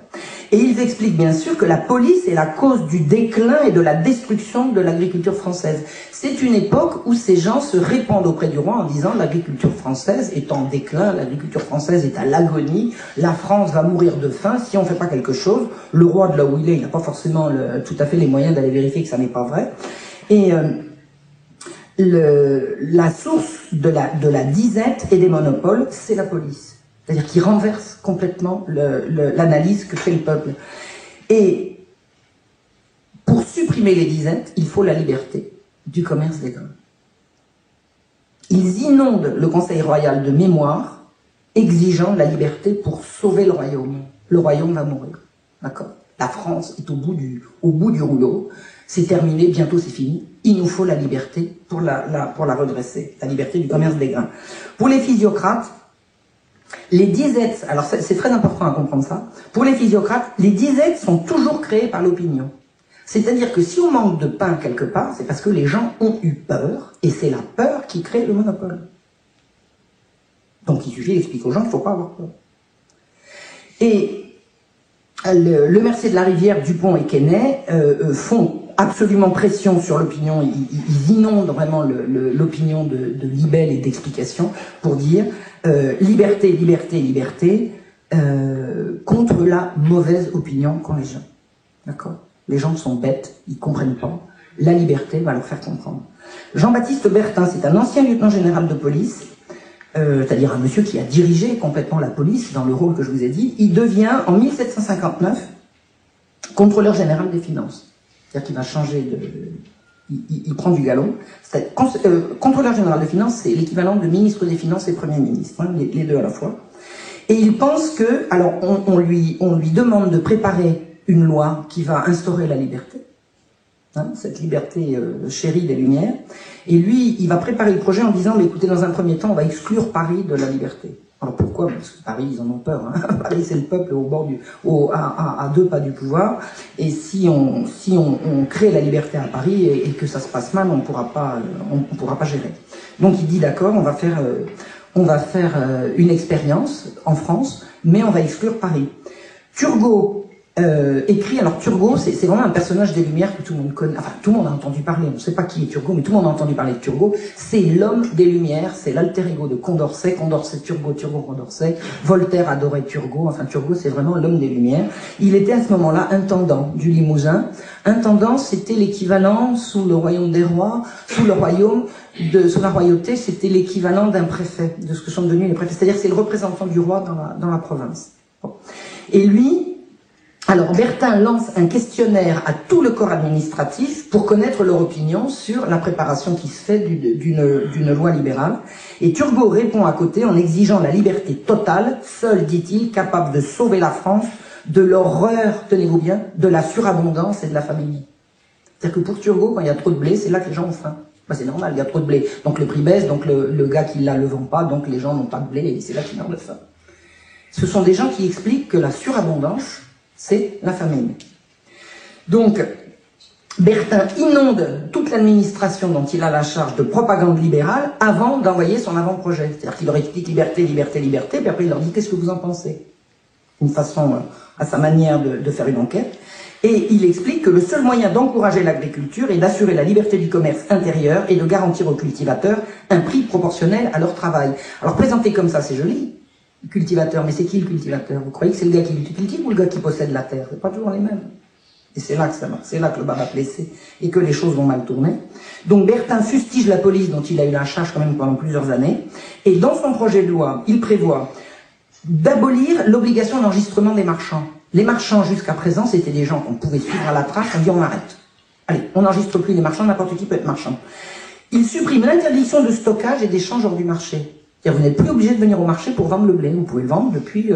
Et ils expliquent bien sûr que la police est la cause du déclin et de la destruction de l'agriculture française. C'est une époque où ces gens se répandent auprès du roi en disant l'agriculture française est en déclin, l'agriculture française est à l'agonie, la France va mourir de faim si on ne fait pas quelque chose. Le roi de là où il est, il n'a pas forcément tout à fait les moyens d'aller vérifier que ça n'est pas vrai. Et la source de la disette et des monopoles, c'est la police. C'est-à-dire qu'il renverse complètement l'analyse que fait le peuple. Et pour supprimer les disettes, il faut la liberté du commerce des grains. Ils inondent le Conseil royal de mémoire, exigeant la liberté pour sauver le royaume. Le royaume va mourir. D'accord ? La France est au bout du rouleau. C'est terminé, bientôt c'est fini. Il nous faut la liberté pour la redresser. La liberté du commerce des grains. Pour les physiocrates, les disettes, alors c'est très important à comprendre ça, pour les physiocrates, les disettes sont toujours créées par l'opinion. C'est-à-dire que si on manque de pain quelque part, c'est parce que les gens ont eu peur, et c'est la peur qui crée le monopole. Donc il suffit d'expliquer aux gens qu'il ne faut pas avoir peur. Et le Mercier de la Rivière, Dupont et Quesnay font absolument pression sur l'opinion, ils inondent vraiment l'opinion de libelles et d'explications pour dire liberté, liberté, liberté contre la mauvaise opinion qu'ont les gens. D'accord ? Les gens sont bêtes, ils ne comprennent pas. La liberté va leur faire comprendre. Jean-Baptiste Bertin, c'est un ancien lieutenant général de police, c'est-à-dire un monsieur qui a dirigé complètement la police dans le rôle que je vous ai dit. Il devient, en 1759, contrôleur général des finances. C'est-à-dire qu'il va changer de... Il prend du galon. Contrôleur général des finances, c'est l'équivalent de ministre des Finances et Premier ministre, hein, les deux à la fois. Et il pense que... Alors, on lui demande de préparer une loi qui va instaurer la liberté, hein, cette liberté chérie des Lumières. Et lui, il va préparer le projet en disant, mais écoutez, dans un premier temps, on va exclure Paris de la liberté. Alors pourquoi? Parce que Paris, ils en ont peur. Hein. Paris, c'est le peuple au bord à 2 pas du pouvoir. Et si on crée la liberté à Paris et que ça se passe mal, on pourra pas gérer. Donc il dit d'accord, on va faire une expérience en France, mais on va exclure Paris. Turgot écrit, alors Turgot, c'est vraiment un personnage des Lumières que tout le monde connaît, enfin tout le monde a entendu parler, on ne sait pas qui est Turgot, mais tout le monde a entendu parler de Turgot, c'est l'homme des Lumières, c'est l'alter ego de Condorcet, Condorcet Turgot, Turgot Condorcet, Voltaire adorait Turgot, enfin Turgot c'est vraiment l'homme des Lumières. Il était à ce moment-là intendant du Limousin. Intendant, c'était l'équivalent sous le royaume des rois, sous la royauté, c'était l'équivalent d'un préfet, de ce que sont devenus les préfets, c'est-à-dire c'est le représentant du roi dans la province. Bon. Et lui, alors Bertin lance un questionnaire à tout le corps administratif pour connaître leur opinion sur la préparation qui se fait d'une loi libérale. Et Turgot répond à côté en exigeant la liberté totale, seul, dit-il, capable de sauver la France de l'horreur, tenez-vous bien, de la surabondance et de la famine. C'est-à-dire que pour Turgot, quand il y a trop de blé, c'est là que les gens ont faim. Ben, c'est normal, il y a trop de blé. Donc le prix baisse, donc le gars qui l'a le vend pas, donc les gens n'ont pas de blé et c'est là qu'ils meurent de faim. Ce sont des gens qui expliquent que la surabondance, c'est la famine. Donc, Bertin inonde toute l'administration dont il a la charge de propagande libérale avant d'envoyer son avant-projet. C'est-à-dire qu'il leur explique liberté, liberté, liberté, puis après il leur dit qu'est-ce que vous en pensez? Une façon, à sa manière de faire une enquête. Et il explique que le seul moyen d'encourager l'agriculture est d'assurer la liberté du commerce intérieur et de garantir aux cultivateurs un prix proportionnel à leur travail. Alors présenté comme ça, c'est joli. Cultivateur, mais c'est qui le cultivateur? Vous croyez que c'est le gars qui cultive ou le gars qui possède la terre? C'est pas toujours les mêmes. Et c'est là que ça marche, c'est là que le bas va blesser et que les choses vont mal tourner. Donc Bertin fustige la police dont il a eu la charge quand même pendant plusieurs années. Et dans son projet de loi, il prévoit d'abolir l'obligation d'enregistrement des marchands. Les marchands jusqu'à présent, c'était des gens qu'on pouvait suivre à la trace, on dit on arrête. Allez, on n'enregistre plus les marchands, n'importe qui peut être marchand. Il supprime l'interdiction de stockage et d'échange hors du marché. C'est-à-dire vous n'êtes plus obligé de venir au marché pour vendre le blé. Vous pouvez le vendre depuis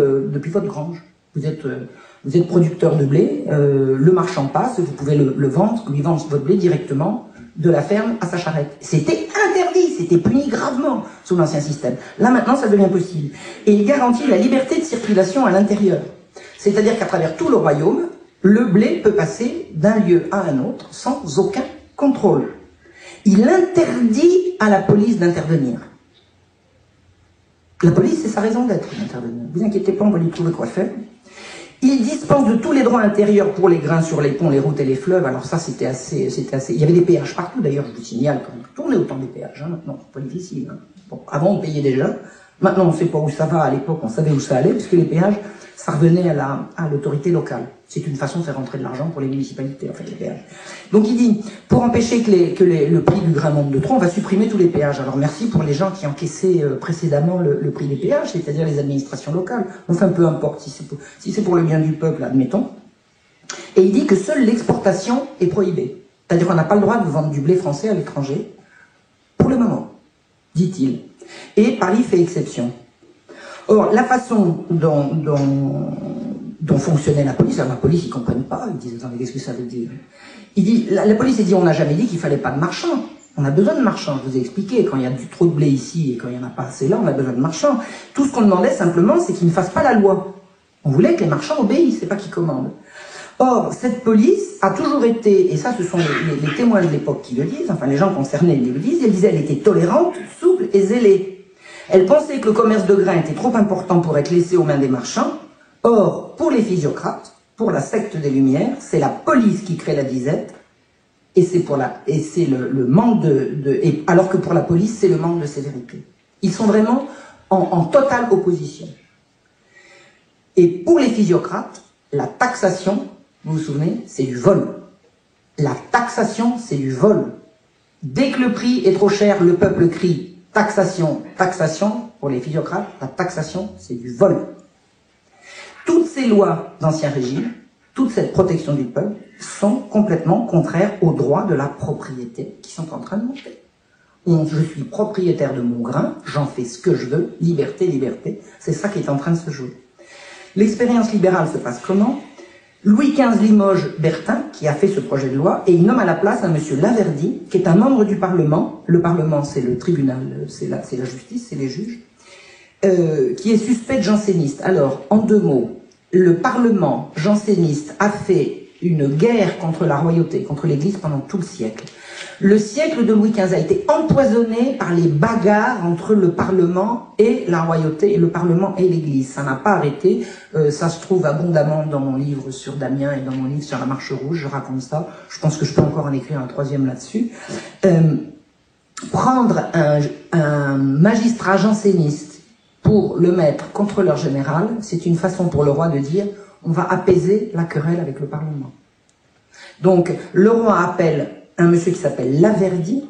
votre grange. Vous êtes producteur de blé, le marchand passe, vous pouvez le vendre, lui vendre votre blé directement de la ferme à sa charrette. C'était interdit, c'était puni gravement sous l'ancien système. Là maintenant ça devient possible. Et il garantit la liberté de circulation à l'intérieur. C'est-à-dire qu'à travers tout le royaume, le blé peut passer d'un lieu à un autre sans aucun contrôle. Il interdit à la police d'intervenir. La police, c'est sa raison d'être d'intervenir. Ne vous inquiétez pas, on va lui trouver quoi faire. Il dispense de tous les droits intérieurs pour les grains sur les ponts, les routes et les fleuves. Alors ça, c'était assez... Il y avait des péages partout, d'ailleurs, je vous signale, quand on tournait autant des péages, hein, maintenant, c'est pas difficile. Hein. Bon, avant, on payait déjà. Maintenant, on ne sait pas où ça va. À l'époque, on savait où ça allait, puisque les péages, ça revenait à l'autorité locale. C'est une façon de faire rentrer de l'argent pour les municipalités, en fait, les péages. Donc il dit, pour empêcher que le prix du grain monte de trop, on va supprimer tous les péages. Alors merci pour les gens qui encaissaient précédemment le prix des péages, c'est-à-dire les administrations locales. Enfin, peu importe, si c'est pour le bien du peuple, admettons. Et il dit que seule l'exportation est prohibée. C'est-à-dire qu'on n'a pas le droit de vendre du blé français à l'étranger, pour le moment, dit-il. Et Paris fait exception. Or, la façon dont fonctionnait la police, alors la police, ils comprennent pas, ils disent, attendez, qu'est-ce que ça veut dire? Il dit, la police a dit, on n'a jamais dit qu'il fallait pas de marchands. On a besoin de marchands, je vous ai expliqué, quand il y a trop de blé ici et quand il n'y en a pas assez là, on a besoin de marchands. Tout ce qu'on demandait simplement, c'est qu'ils ne fassent pas la loi. On voulait que les marchands obéissent, c'est pas qu'ils commandent. Or, cette police a toujours été, et ça ce sont les témoins de l'époque qui le disent, enfin les gens concernés le disent, elle disait, elle était tolérante, souple et zélée. Elle pensait que le commerce de grains était trop important pour être laissé aux mains des marchands. Or, pour les physiocrates, pour la secte des Lumières, c'est la police qui crée la disette, et c'est le manque alors que pour la police, c'est le manque de sévérité. Ils sont vraiment en totale opposition. Et pour les physiocrates, la taxation, vous vous souvenez, c'est du vol. La taxation, c'est du vol. Dès que le prix est trop cher, le peuple crie taxation, taxation. Pour les physiocrates, la taxation, c'est du vol. Toutes ces lois d'Ancien Régime, toute cette protection du peuple sont complètement contraires aux droits de la propriété qui sont en train de monter. Je suis propriétaire de mon grain, j'en fais ce que je veux, liberté, liberté, c'est ça qui est en train de se jouer. L'expérience libérale se passe comment? Louis XV limoge Bertin, qui a fait ce projet de loi, et il nomme à la place un monsieur Laverdy, qui est un membre du Parlement. Le Parlement, c'est le tribunal, c'est la justice, c'est les juges, qui est suspect de janséniste. Alors, en 2 mots, le Parlement janséniste a fait une guerre contre la royauté, contre l'Église pendant tout le siècle. Le siècle de Louis XV a été empoisonné par les bagarres entre le Parlement et la royauté, et le Parlement et l'Église. Ça n'a pas arrêté, ça se trouve abondamment dans mon livre sur Damien et dans mon livre sur la Marche Rouge, je raconte ça. Je pense que je peux encore en écrire un 3e là-dessus. Prendre un magistrat janséniste pour le mettre contrôleur général, c'est une façon pour le roi de dire on va apaiser la querelle avec le Parlement. Donc le roi appelle un monsieur qui s'appelle Laverdy,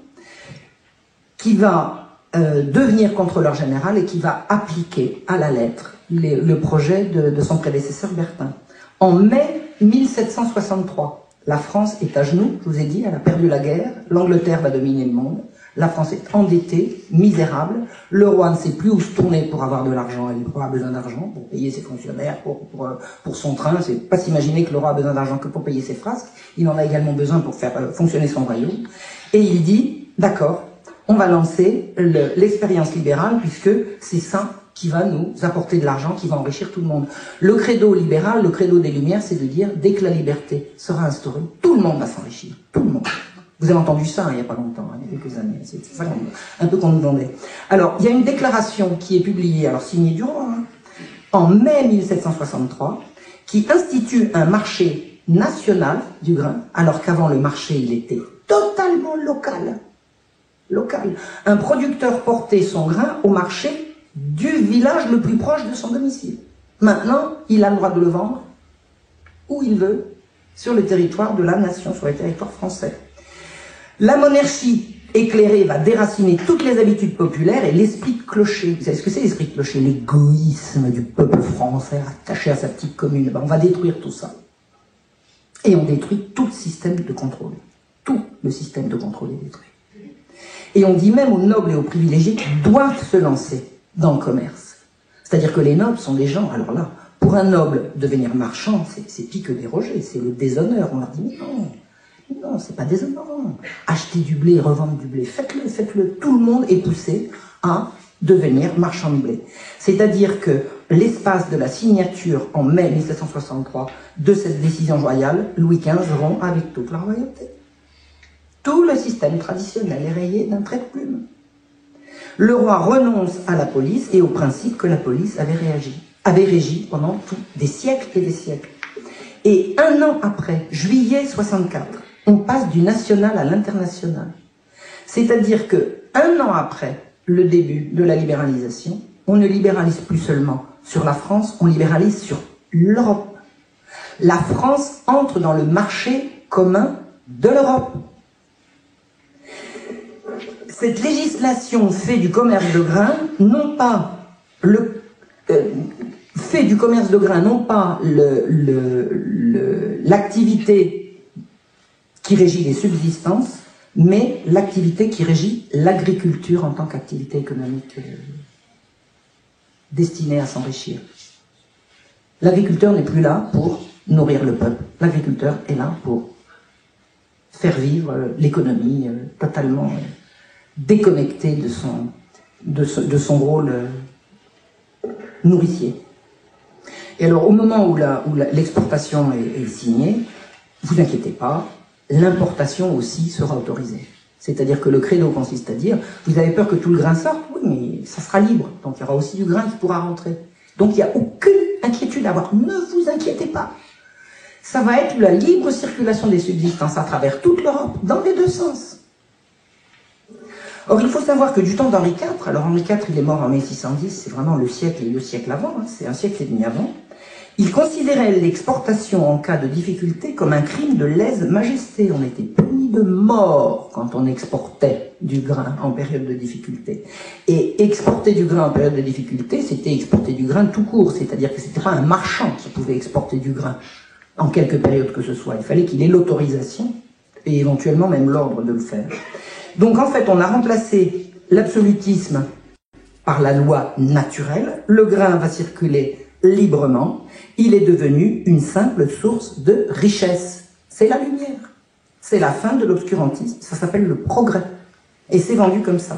qui va devenir contrôleur général et qui va appliquer à la lettre le projet de son prédécesseur Bertin. En mai 1763, la France est à genoux, je vous ai dit, elle a perdu la guerre, l'Angleterre va dominer le monde, la France est endettée, misérable, le roi ne sait plus où se tourner pour avoir de l'argent, il aura besoin d'argent pour payer ses fonctionnaires, pour son train, c'est pas s'imaginer que le roi a besoin d'argent que pour payer ses frasques, il en a également besoin pour faire fonctionner son royaume, et il dit, d'accord, on va lancer l'expérience libérale puisque c'est ça qui va nous apporter de l'argent, qui va enrichir tout le monde. Le credo libéral, le credo des Lumières, c'est de dire, dès que la liberté sera instaurée, tout le monde va s'enrichir, tout le monde. Vous avez entendu ça il n'y a pas longtemps, il y a quelques années, c'est ça un peu qu'on nous vendait. Alors, il y a une déclaration qui est publiée, alors signée du roi, en mai 1763, qui institue un marché national du grain, alors qu'avant le marché, il était totalement local. Local. Un producteur portait son grain au marché du village le plus proche de son domicile. Maintenant, il a le droit de le vendre où il veut, sur le territoire de la nation, sur le territoire français. La monarchie éclairée va déraciner toutes les habitudes populaires et l'esprit de clocher. Vous savez ce que c'est l'esprit de clocher? L'égoïsme du peuple français attaché à sa petite commune. Ben, on va détruire tout ça. Et on détruit tout le système de contrôle. Tout le système de contrôle est détruit. Et on dit même aux nobles et aux privilégiés qu'ils doivent se lancer dans le commerce. C'est-à-dire que les nobles sont des gens, alors là, pour un noble, devenir marchand, c'est pis que déroger, c'est le déshonneur. On leur dit, mais non. Non, c'est pas déshonorant. Acheter du blé, revendre du blé, faites-le, faites-le. Tout le monde est poussé à devenir marchand de blé. C'est-à-dire que l'espace de la signature en mai 1763 de cette décision royale, Louis XV rompt avec toute la royauté. Tout le système traditionnel est rayé d'un trait de plume. Le roi renonce à la police et au principe que la police avait régi pendant des siècles et des siècles. Et 1 an après, juillet 64, on passe du national à l'international. C'est-à-dire que 1 an après le début de la libéralisation, on ne libéralise plus seulement sur la France, on libéralise sur l'Europe. La France entre dans le marché commun de l'Europe. Cette législation fait du commerce de grains, non pas l'activité qui régit les subsistances, mais l'activité qui régit l'agriculture en tant qu'activité économique destinée à s'enrichir. L'agriculteur n'est plus là pour nourrir le peuple. L'agriculteur est là pour faire vivre l'économie totalement déconnectée de son rôle nourricier. Et alors, au moment où l'exportation est signée, vous inquiétez pas, l'importation aussi sera autorisée. C'est-à-dire que le credo consiste à dire, vous avez peur que tout le grain sorte? Oui, mais ça sera libre, donc il y aura aussi du grain qui pourra rentrer. Donc il n'y a aucune inquiétude à avoir, ne vous inquiétez pas. Ça va être la libre circulation des subsistances à travers toute l'Europe, dans les 2 sens. Or, il faut savoir que du temps d'Henri IV, alors Henri IV, il est mort en 1610, c'est vraiment le siècle et le siècle avant, hein, c'est un siècle et demi avant, il considérait l'exportation en cas de difficulté comme un crime de lèse-majesté. On était puni de mort quand on exportait du grain en période de difficulté. Et exporter du grain en période de difficulté, c'était exporter du grain tout court, c'est-à-dire que c'était pas un marchand qui pouvait exporter du grain. en quelque période que ce soit. Il fallait qu'il ait l'autorisation et éventuellement même l'ordre de le faire. Donc en fait, on a remplacé l'absolutisme par la loi naturelle. Le grain va circuler librement. Il est devenu une simple source de richesse. C'est la lumière. C'est la fin de l'obscurantisme. Ça s'appelle le progrès. Et c'est vendu comme ça.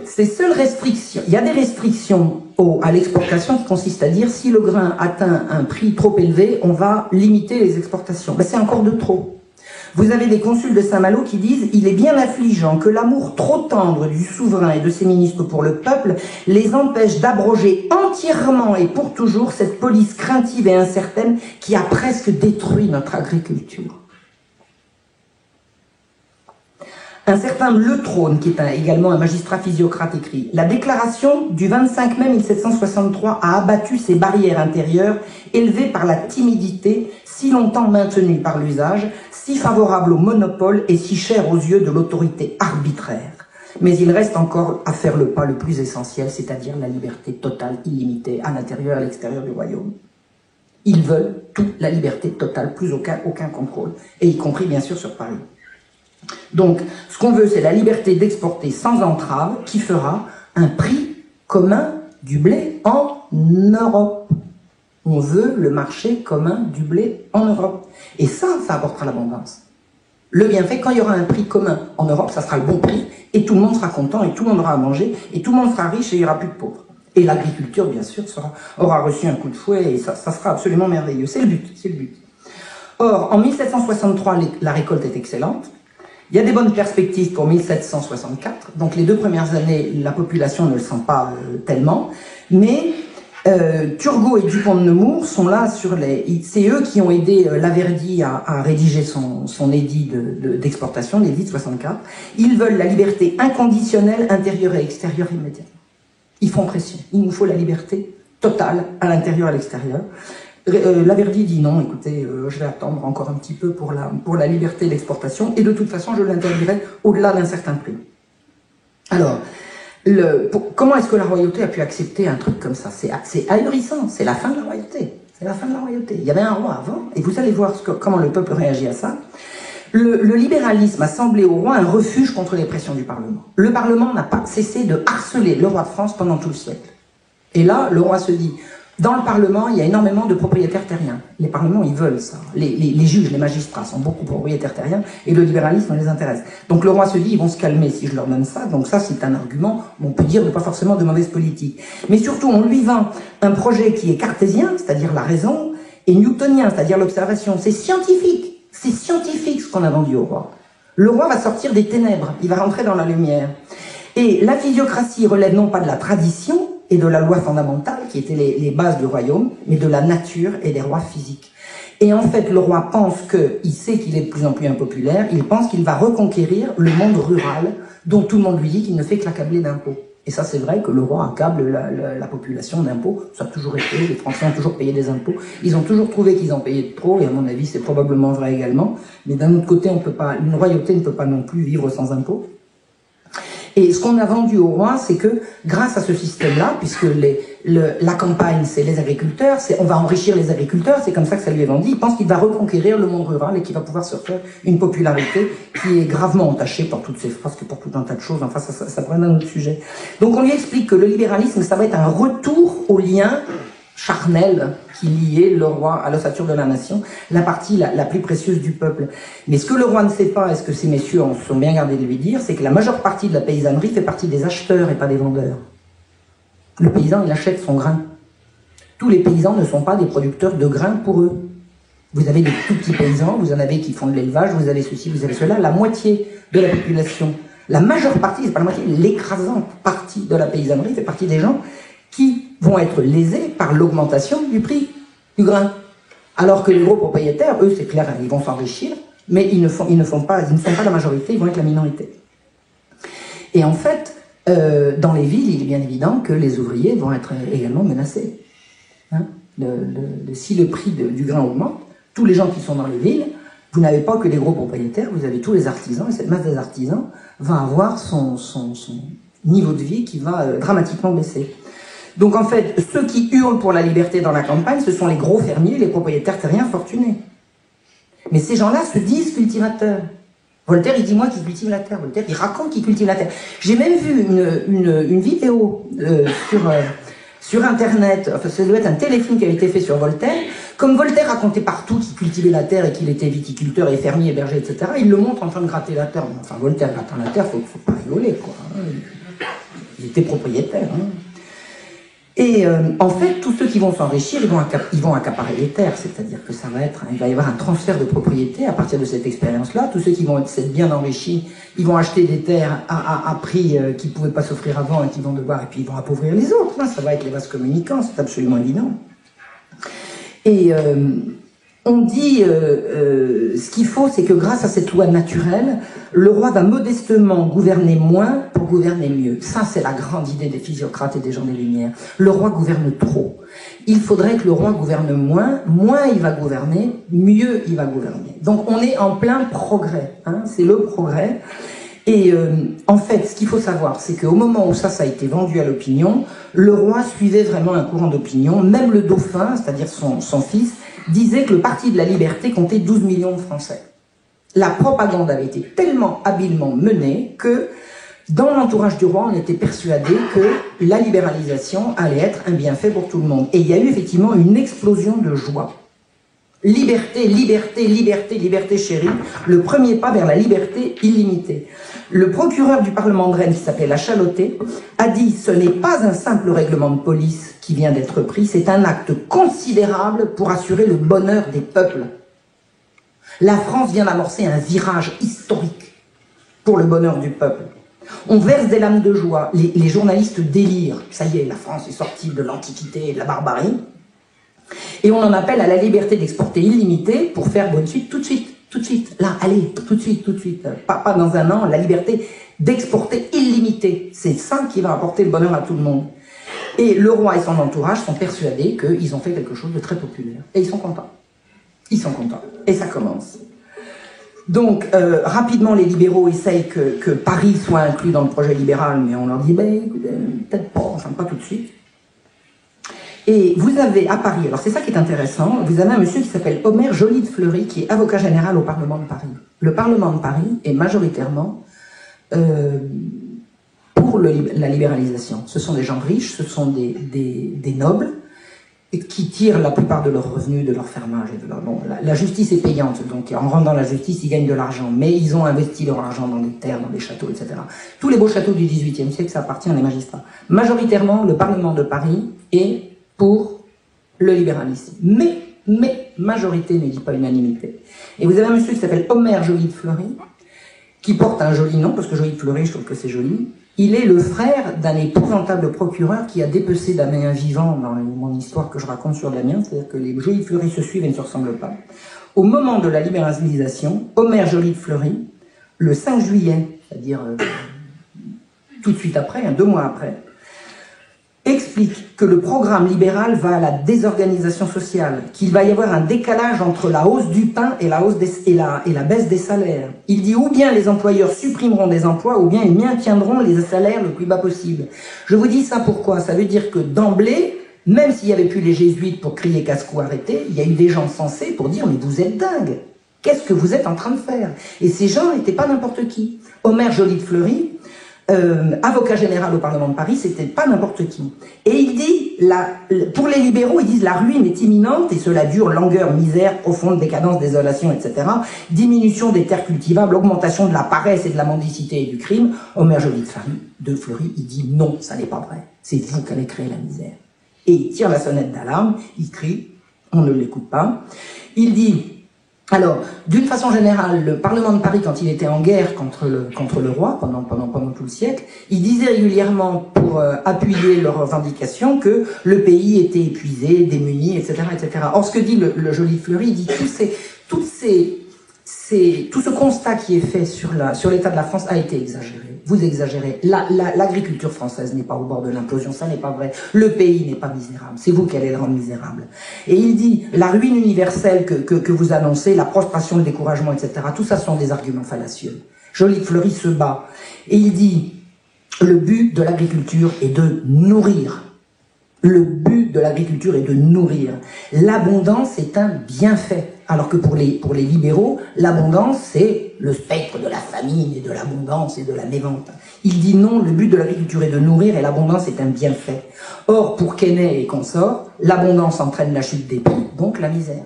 Ces seules restrictions, il y a des restrictions à l'exportation qui consistent à dire si le grain atteint un prix trop élevé, on va limiter les exportations. Ben, c'est encore de trop. Vous avez des consuls de Saint-Malo qui disent « Il est bien affligeant que l'amour trop tendre du souverain et de ses ministres pour le peuple les empêche d'abroger entièrement et pour toujours cette police craintive et incertaine qui a presque détruit notre agriculture. » Un certain Le Trône, qui est également un magistrat physiocrate, écrit « La déclaration du 25 mai 1763 a abattu ces barrières intérieures élevées par la timidité, si longtemps maintenue par l'usage, si favorable au monopole et si chère aux yeux de l'autorité arbitraire. Mais il reste encore à faire le pas le plus essentiel, c'est-à-dire la liberté totale, illimitée, à l'intérieur et à l'extérieur du royaume. » Ils veulent toute la liberté totale, plus aucun contrôle, et y compris bien sûr sur Paris. Donc, ce qu'on veut, c'est la liberté d'exporter sans entrave, qui fera un prix commun du blé en Europe. On veut le marché commun du blé en Europe. Et ça apportera l'abondance. Le bienfait, quand il y aura un prix commun en Europe, ça sera le bon prix, et tout le monde sera content, et tout le monde aura à manger, et tout le monde sera riche, et il n'y aura plus de pauvres. Et l'agriculture, bien sûr, aura reçu un coup de fouet, et ça sera absolument merveilleux. C'est le but, c'est le but. Or, en 1763, la récolte est excellente. Il y a des bonnes perspectives pour 1764, donc les 2 premières années, la population ne le sent pas tellement, mais Turgot et Dupont de Nemours sont là sur c'est eux qui ont aidé Laverdy à rédiger son édit d'exportation, l'édit de 64. Ils veulent la liberté inconditionnelle, intérieure et extérieure immédiatement. Ils font pression, il nous faut la liberté totale à l'intérieur et à l'extérieur. Laverdy dit non, écoutez, je vais attendre encore un petit peu pour la liberté de l'exportation, et de toute façon, je l'interdirai au-delà d'un certain prix. Alors, comment est-ce que la royauté a pu accepter un truc comme ça? C'est ahurissant, c'est la fin de la royauté. C'est la fin de la royauté. Il y avait un roi avant, et vous allez voir comment le peuple réagit à ça. Le libéralisme a semblé au roi un refuge contre les pressions du Parlement. Le Parlement n'a pas cessé de harceler le roi de France pendant tout le siècle. Et là, le roi se dit... Dans le Parlement, il y a énormément de propriétaires terriens. Les parlements, ils veulent ça. Les juges, les magistrats sont beaucoup propriétaires terriens et le libéralisme les intéresse. Donc le roi se dit, ils vont se calmer si je leur donne ça. Donc ça, c'est un argument, on peut dire, de pas forcément de mauvaise politique. Mais surtout, on lui vend un projet qui est cartésien, c'est-à-dire la raison, et newtonien, c'est-à-dire l'observation. C'est scientifique ce qu'on a vendu au roi. Le roi va sortir des ténèbres, il va rentrer dans la lumière. Et la physiocratie relève non pas de la tradition, et de la loi fondamentale, qui étaient les bases du royaume, mais de la nature et des rois physiques. Et en fait, le roi pense il sait qu'il est de plus en plus impopulaire, il pense qu'il va reconquérir le monde rural, dont tout le monde lui dit qu'il ne fait que l'accabler d'impôts. Et ça, c'est vrai que le roi accable la population d'impôts, ça a toujours été, les Français ont toujours payé des impôts, ils ont toujours trouvé qu'ils en payaient trop, et à mon avis, c'est probablement vrai également, mais d'un autre côté, une royauté ne peut pas non plus vivre sans impôts. Et ce qu'on a vendu au roi, c'est que grâce à ce système-là, puisque la campagne, c'est les agriculteurs, on va enrichir les agriculteurs, c'est comme ça que ça lui est vendu, il pense qu'il va reconquérir le monde rural et qu'il va pouvoir se faire une popularité qui est gravement entachée par toutes ces phrases et pour tout un tas de choses. Enfin, ça pourrait être un autre sujet. Donc on lui explique que le libéralisme, ça va être un retour au lien charnel qui liait le roi à l'ossature de la nation, la partie la plus précieuse du peuple. Mais ce que le roi ne sait pas, et ce que ces messieurs en sont bien gardés de lui dire, c'est que la majeure partie de la paysannerie fait partie des acheteurs et pas des vendeurs. Le paysan, il achète son grain. Tous les paysans ne sont pas des producteurs de grains pour eux. Vous avez des tout petits paysans, vous en avez qui font de l'élevage, vous avez ceci, vous avez cela. La moitié de la population, la majeure partie, c'est pas la moitié, l'écrasante partie de la paysannerie fait partie des gens qui vont être lésés par l'augmentation du prix du grain. Alors que les gros propriétaires, eux, c'est clair, ils vont s'enrichir, mais ils ne sont pas la majorité, ils vont être la minorité. Et en fait, dans les villes, il est bien évident que les ouvriers vont être également menacés. Hein, si le prix du grain augmente, tous les gens qui sont dans les villes, vous n'avez pas que les gros propriétaires, vous avez tous les artisans, et cette masse des artisans va avoir son niveau de vie qui va dramatiquement baisser. Donc en fait, ceux qui hurlent pour la liberté dans la campagne, ce sont les gros fermiers, les propriétaires terriens fortunés. Mais ces gens-là se disent cultivateurs. Voltaire, il dit moi qui cultive la terre. Voltaire, il raconte qu'il cultive la terre. J'ai même vu une vidéo sur Internet, enfin ça doit être un téléfilm qui a été fait sur Voltaire. Comme Voltaire racontait partout qu'il cultivait la terre et qu'il était viticulteur et fermier, berger, etc., il le montre en train de gratter la terre. Enfin, Voltaire grattant la terre, faut pas rigoler, quoi. Il était propriétaire. Hein. Et en fait, tous ceux qui vont s'enrichir, ils vont accaparer les terres, c'est-à-dire que il va y avoir un transfert de propriété à partir de cette expérience-là. Tous ceux qui vont être bien enrichis, ils vont acheter des terres à prix qu'ils ne pouvaient pas s'offrir avant et qu'ils vont devoir, et puis ils vont appauvrir les autres. Hein. Ça va être les vases communicants, c'est absolument évident. Et on dit, ce qu'il faut, c'est que grâce à cette loi naturelle, le roi va modestement gouverner moins pour gouverner mieux. Ça, c'est la grande idée des physiocrates et des gens des Lumières. Le roi gouverne trop. Il faudrait que le roi gouverne moins il va gouverner, mieux il va gouverner. Donc on est en plein progrès, hein, c'est le progrès. Et en fait, ce qu'il faut savoir, c'est qu'au moment où ça a été vendu à l'opinion, le roi suivait vraiment un courant d'opinion. Même le dauphin, c'est-à-dire son fils, disait que le Parti de la Liberté comptait 12 millions de Français. La propagande avait été tellement habilement menée que, dans l'entourage du roi, on était persuadé que la libéralisation allait être un bienfait pour tout le monde. Et il y a eu effectivement une explosion de joie. Liberté, liberté, liberté, liberté chérie, le premier pas vers la liberté illimitée. Le procureur du Parlement de Rennes, qui s'appelait La Chaloté, a dit « Ce n'est pas un simple règlement de police qui vient d'être pris, c'est un acte considérable pour assurer le bonheur des peuples. La France vient d'amorcer un virage historique pour le bonheur du peuple. On verse des lames de joie, les journalistes délirent, ça y est, la France est sortie de l'Antiquité et de la barbarie, et on en appelle à la liberté d'exporter illimitée pour faire bonne suite tout de suite, là, allez, tout de suite, pas dans un an, la liberté d'exporter illimitée. C'est ça qui va apporter le bonheur à tout le monde. Et le roi et son entourage sont persuadés qu'ils ont fait quelque chose de très populaire. Et ils sont contents. Ils sont contents. Et ça commence. Donc, rapidement, les libéraux essayent que Paris soit inclus dans le projet libéral, mais on leur dit, ben, peut-être pas, enfin pas tout de suite. Et vous avez à Paris, alors c'est ça qui est intéressant, vous avez un monsieur qui s'appelle Omer Joly de Fleury, qui est avocat général au Parlement de Paris. Le Parlement de Paris est majoritairement pour la libéralisation. Ce sont des gens riches, ce sont des nobles, qui tirent la plupart de leurs revenus de leur fermage. Et de leur, bon, la justice est payante, donc en rendant la justice, ils gagnent de l'argent, mais ils ont investi leur argent dans des terres, dans des châteaux, etc. Tous les beaux châteaux du XVIIIe siècle, ça appartient à des magistrats. Majoritairement, le Parlement de Paris est pour le libéralisme. Mais majorité ne dit pas unanimité. Et vous avez un monsieur qui s'appelle Omer Joly de Fleury, qui porte un joli nom, parce que Joly de Fleury, je trouve que c'est joli. Il est le frère d'un épouvantable procureur qui a dépecé Damien vivant dans mon histoire que je raconte sur Damien, c'est-à-dire que les Joly de Fleury se suivent et ne se ressemblent pas. Au moment de la libéralisation, Omer Joly de Fleury, le 5 juillet, c'est-à-dire tout de suite après, 2 mois après, explique que le programme libéral va à la désorganisation sociale, qu'il va y avoir un décalage entre la hausse du pain et la baisse des salaires. Il dit ou bien les employeurs supprimeront des emplois, ou bien ils maintiendront les salaires le plus bas possible. Je vous dis ça pourquoi? Ça veut dire que d'emblée, même s'il n'y avait plus les jésuites pour crier casse-cou arrêté, il y a eu des gens sensés pour dire mais vous êtes dingues, qu'est-ce que vous êtes en train de faire? Et ces gens n'étaient pas n'importe qui. Omer Joly de Fleury, avocat général au Parlement de Paris, c'était pas n'importe qui. Et il dit, pour les libéraux, ils disent la ruine est imminente et cela dure langueur, misère, profonde décadence, désolation, etc. Diminution des terres cultivables, augmentation de la paresse et de la mendicité et du crime. Omer Joly de Fleury, il dit non, ça n'est pas vrai. C'est vous qui allez créer la misère. Et il tire la sonnette d'alarme, il crie, on ne l'écoute pas. Il dit, alors, d'une façon générale, le Parlement de Paris, quand il était en guerre contre le roi, pendant tout le siècle, il disait régulièrement, pour appuyer leurs revendications, que le pays était épuisé, démuni, etc., etc. Or, ce que dit le Joly de Fleury, il dit tout ce constat qui est fait sur l'état de la France a été exagéré. Vous exagérez. L'agriculture française n'est pas au bord de l'implosion, ça n'est pas vrai. Le pays n'est pas misérable. C'est vous qui allez le rendre misérable. Et il dit, la ruine universelle que vous annoncez, la prostration, le découragement, etc., tout ça sont des arguments fallacieux. Joly de Fleury se bat. Et il dit, le but de l'agriculture est de nourrir. Le but de l'agriculture est de nourrir. L'abondance est un bienfait. Alors que pour les libéraux, l'abondance, c'est le spectre de la famine et de l'abondance et de la mévente. Il dit non, le but de l'agriculture est de nourrir et l'abondance est un bienfait. Or, pour Quesnay et consorts, l'abondance entraîne la chute des prix, donc la misère.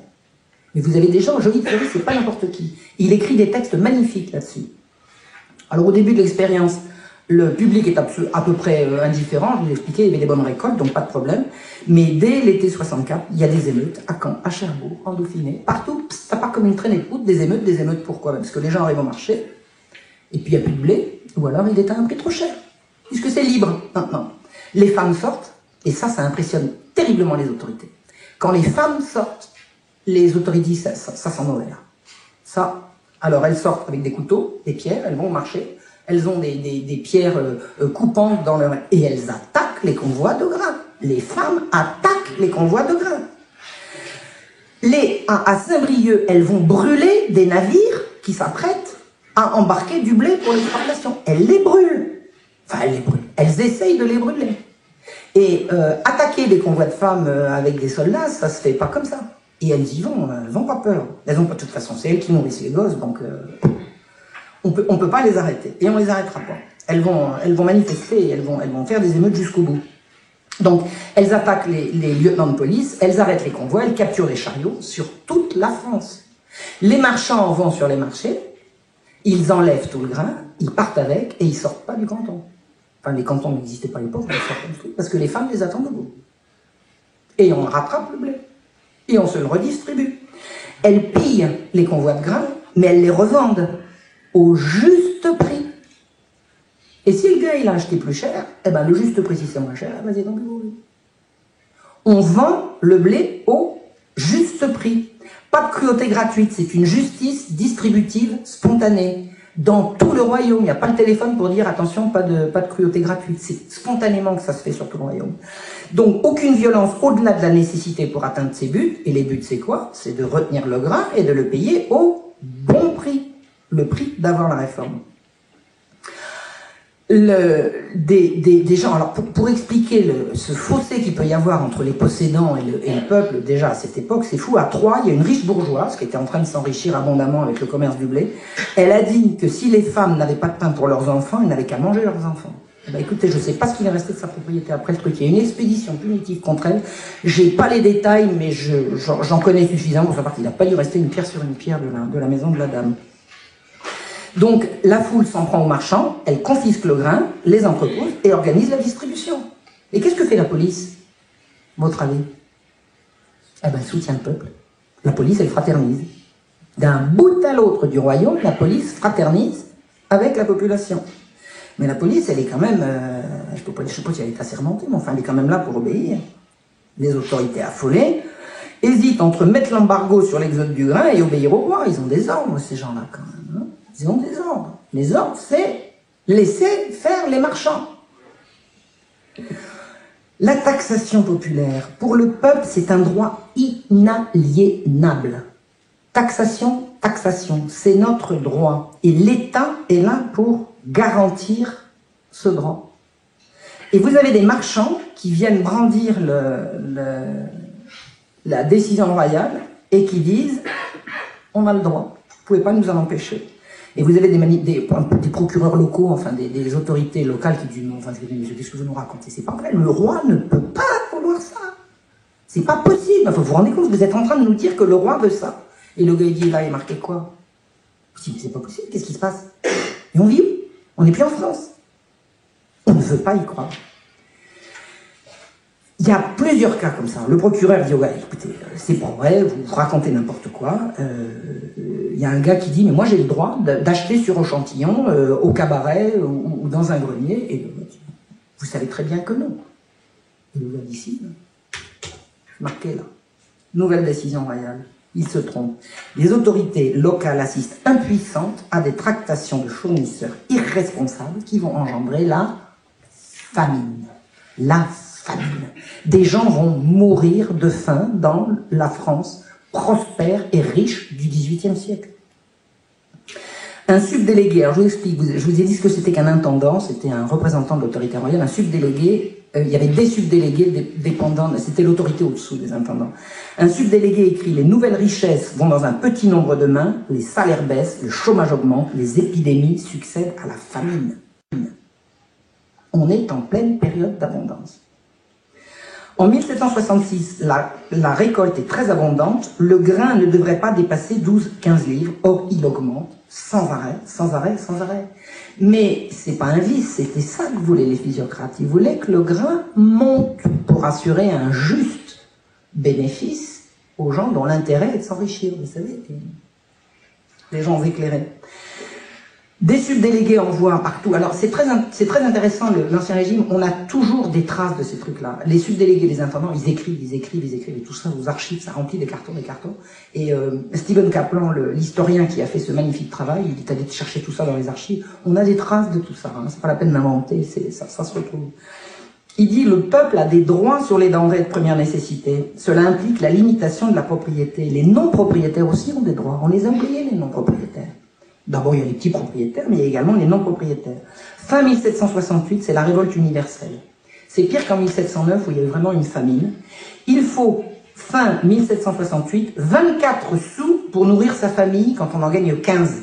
Mais vous avez des gens, Joly de Fleury, c'est pas n'importe qui. Il écrit des textes magnifiques là-dessus. Alors au début de l'expérience, le public est à peu près indifférent, je vous ai expliqué, il y avait des bonnes récoltes, donc pas de problème. Mais dès l'été 64, il y a des émeutes à Caen, à Cherbourg, en Dauphiné, partout, ça part comme une traînée de poudre, des émeutes pourquoi? Parce que les gens arrivent au marché, et puis il n'y a plus de blé, ou alors il est à un prix trop cher, puisque c'est libre maintenant. Les femmes sortent, et ça impressionne terriblement les autorités. Quand les femmes sortent, les autorités disent ça sent mauvais là. Ça, alors elles sortent avec des couteaux, des pierres, elles vont au marché, elles ont des pierres coupantes dans leur... Et elles attaquent les convois de grains. Les femmes attaquent les convois de grains. À Saint-Brieuc, elles vont brûler des navires qui s'apprêtent à embarquer du blé pour l'exportation. Elles les brûlent. Enfin, elles les brûlent. Elles essayent de les brûler. Et attaquer des convois de femmes avec des soldats, ça se fait pas comme ça. Et elles y vont, elles n'ont pas peur. Elles ont pas, de toute façon, c'est elles qui nourrissent les gosses, donc on peut pas les arrêter. Et on les arrêtera pas. Elles vont manifester, et elles vont faire des émeutes jusqu'au bout. Donc, elles attaquent les lieutenants de police, elles arrêtent les convois, elles capturent les chariots sur toute la France. Les marchands vont sur les marchés, ils enlèvent tout le grain, ils partent avec, et ils sortent pas du canton. Enfin, les cantons n'existaient pas à l'époque, parce que les femmes les attendent debout. Et on rattrape le blé. Et on se le redistribue. Elles pillent les convois de grains, mais elles les revendent au juste prix. Et si le gars il a acheté plus cher, eh ben le juste prix, si c'est moins cher, vas-y, donc on vend le blé au juste prix. Pas de cruauté gratuite, c'est une justice distributive spontanée. Dans tout le royaume, il n'y a pas le téléphone pour dire attention, pas de cruauté gratuite. C'est spontanément que ça se fait sur tout le royaume. Donc aucune violence au-delà de la nécessité pour atteindre ses buts. Et les buts, c'est quoi? C'est de retenir le grain et de le payer au bon prix. Le prix d'avant la réforme. Des gens, alors pour expliquer ce fossé qu'il peut y avoir entre les possédants et le peuple, déjà à cette époque, c'est fou. À Troyes, il y a une riche bourgeoise qui était en train de s'enrichir abondamment avec le commerce du blé. Elle a dit que si les femmes n'avaient pas de pain pour leurs enfants, elles n'avaient qu'à manger leurs enfants. Eh ben, écoutez, je ne sais pas ce qu'il est resté de sa propriété après le truc. Il y a une expédition punitive contre elle. J'ai pas les détails, mais j'en connais suffisamment pour savoir qu'il n'a pas dû rester une pierre sur une pierre de la maison de la dame. Donc, la foule s'en prend aux marchands, elle confisque le grain, les entrepose et organise la distribution. Et qu'est-ce que fait la police, votre avis? Eh ben, elle soutient le peuple. La police, elle fraternise. D'un bout à l'autre du royaume, la police fraternise avec la population. Mais la police, elle est quand même, je sais pas si elle est assermentée, mais enfin, elle est quand même là pour obéir. Les autorités affolées hésitent entre mettre l'embargo sur l'exode du grain et obéir au roi. Ils ont des ordres, ces gens-là, quand même. Hein. Ils ont des ordres. Les ordres, c'est laisser faire les marchands. La taxation populaire, pour le peuple, c'est un droit inaliénable. Taxation, c'est notre droit. Et l'État est là pour garantir ce droit. Et vous avez des marchands qui viennent brandir la décision royale et qui disent « on a le droit, vous ne pouvez pas nous en empêcher ». Et vous avez des procureurs locaux, enfin des autorités locales qui disent « enfin, qu'est-ce que vous nous racontez? C'est pas vrai, le roi ne peut pas vouloir ça. C'est pas possible, il faut vous rendre compte, vous êtes en train de nous dire que le roi veut ça. » Et le gars il dit « là, il est marqué quoi ?» Je dis « mais c'est pas possible, qu'est-ce qui se passe? Et on vit où? On n'est plus en France. » On ne veut pas y croire. Il y a plusieurs cas comme ça. Le procureur dit, ouais, écoutez, c'est pas vrai, vous racontez n'importe quoi. Il y a un gars qui dit, mais moi j'ai le droit d'acheter sur échantillon au cabaret ou dans un grenier. Et vous savez très bien que non. Et le gars dit, si, marqué là. Nouvelle décision royale. Il se trompe. Les autorités locales assistent impuissantes à des tractations de fournisseurs irresponsables qui vont engendrer la famine. La famine. Des gens vont mourir de faim dans la France prospère et riche du XVIIIe siècle. Un subdélégué, alors je vous explique, je vous ai dit ce que c'était qu'un intendant, c'était un représentant de l'autorité royale, un subdélégué, il y avait des subdélégués dépendants, c'était l'autorité au-dessous des intendants. Un subdélégué écrit « Les nouvelles richesses vont dans un petit nombre de mains, les salaires baissent, le chômage augmente, les épidémies succèdent à la famine. » On est en pleine période d'abondance. En 1766, la récolte est très abondante, le grain ne devrait pas dépasser 12-15 livres, or il augmente sans arrêt, sans arrêt, sans arrêt. Mais c'est pas un vice, c'était ça que voulaient les physiocrates. Ils voulaient que le grain monte pour assurer un juste bénéfice aux gens dont l'intérêt est de s'enrichir, vous savez, les gens éclairés. Des subdélégués envoient partout. Alors c'est très intéressant, l'Ancien Régime, on a toujours des traces de ces trucs-là. Les subdélégués, les intendants, ils écrivent, et tout ça aux archives, ça remplit des cartons. Et Stephen Kaplan, l'historien qui a fait ce magnifique travail, il est allé chercher tout ça dans les archives. On a des traces de tout ça, hein. C'est pas la peine d'inventer, ça se retrouve. Il dit « Le peuple a des droits sur les denrées de première nécessité. Cela implique la limitation de la propriété. Les non-propriétaires aussi ont des droits. On les a oubliés, les non-propriétaires. D'abord, il y a les petits propriétaires, mais il y a également les non-propriétaires. Fin 1768, c'est la révolte universelle. C'est pire qu'en 1709, où il y a eu vraiment une famine. Il faut, fin 1768, 24 sous pour nourrir sa famille quand on en gagne 15.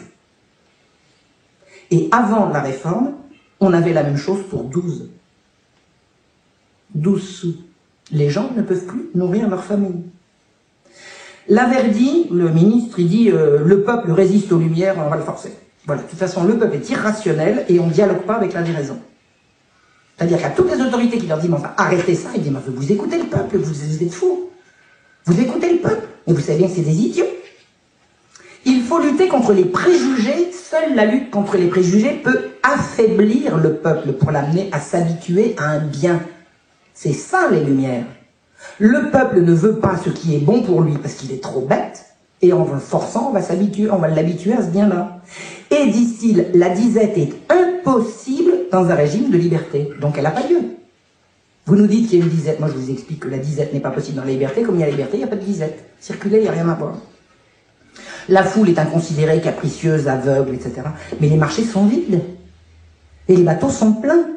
Et avant la réforme, on avait la même chose pour 12. 12 sous. Les gens ne peuvent plus nourrir leur famille. Laverdy, le ministre, il dit le peuple résiste aux Lumières, on va le forcer. Voilà, de toute façon, le peuple est irrationnel et on ne dialogue pas avec la déraison. C'est-à-dire qu'à toutes les autorités qui leur disent enfin, arrêtez ça, ils disent vous écoutez le peuple, vous êtes fous. Vous écoutez le peuple, mais vous savez bien que c'est des idiots. Il faut lutter contre les préjugés. Seule la lutte contre les préjugés peut affaiblir le peuple pour l'amener à s'habituer à un bien. C'est ça les Lumières. Le peuple ne veut pas ce qui est bon pour lui parce qu'il est trop bête, et en le forçant, on va l'habituer à ce bien-là. Et, disent-ils, la disette est impossible dans un régime de liberté, donc elle n'a pas lieu. Vous nous dites qu'il y a une disette, moi je vous explique que la disette n'est pas possible dans la liberté, comme il y a la liberté, il n'y a pas de disette. Circuler, il n'y a rien à voir. La foule est inconsidérée, capricieuse, aveugle, etc. Mais les marchés sont vides, et les bateaux sont pleins.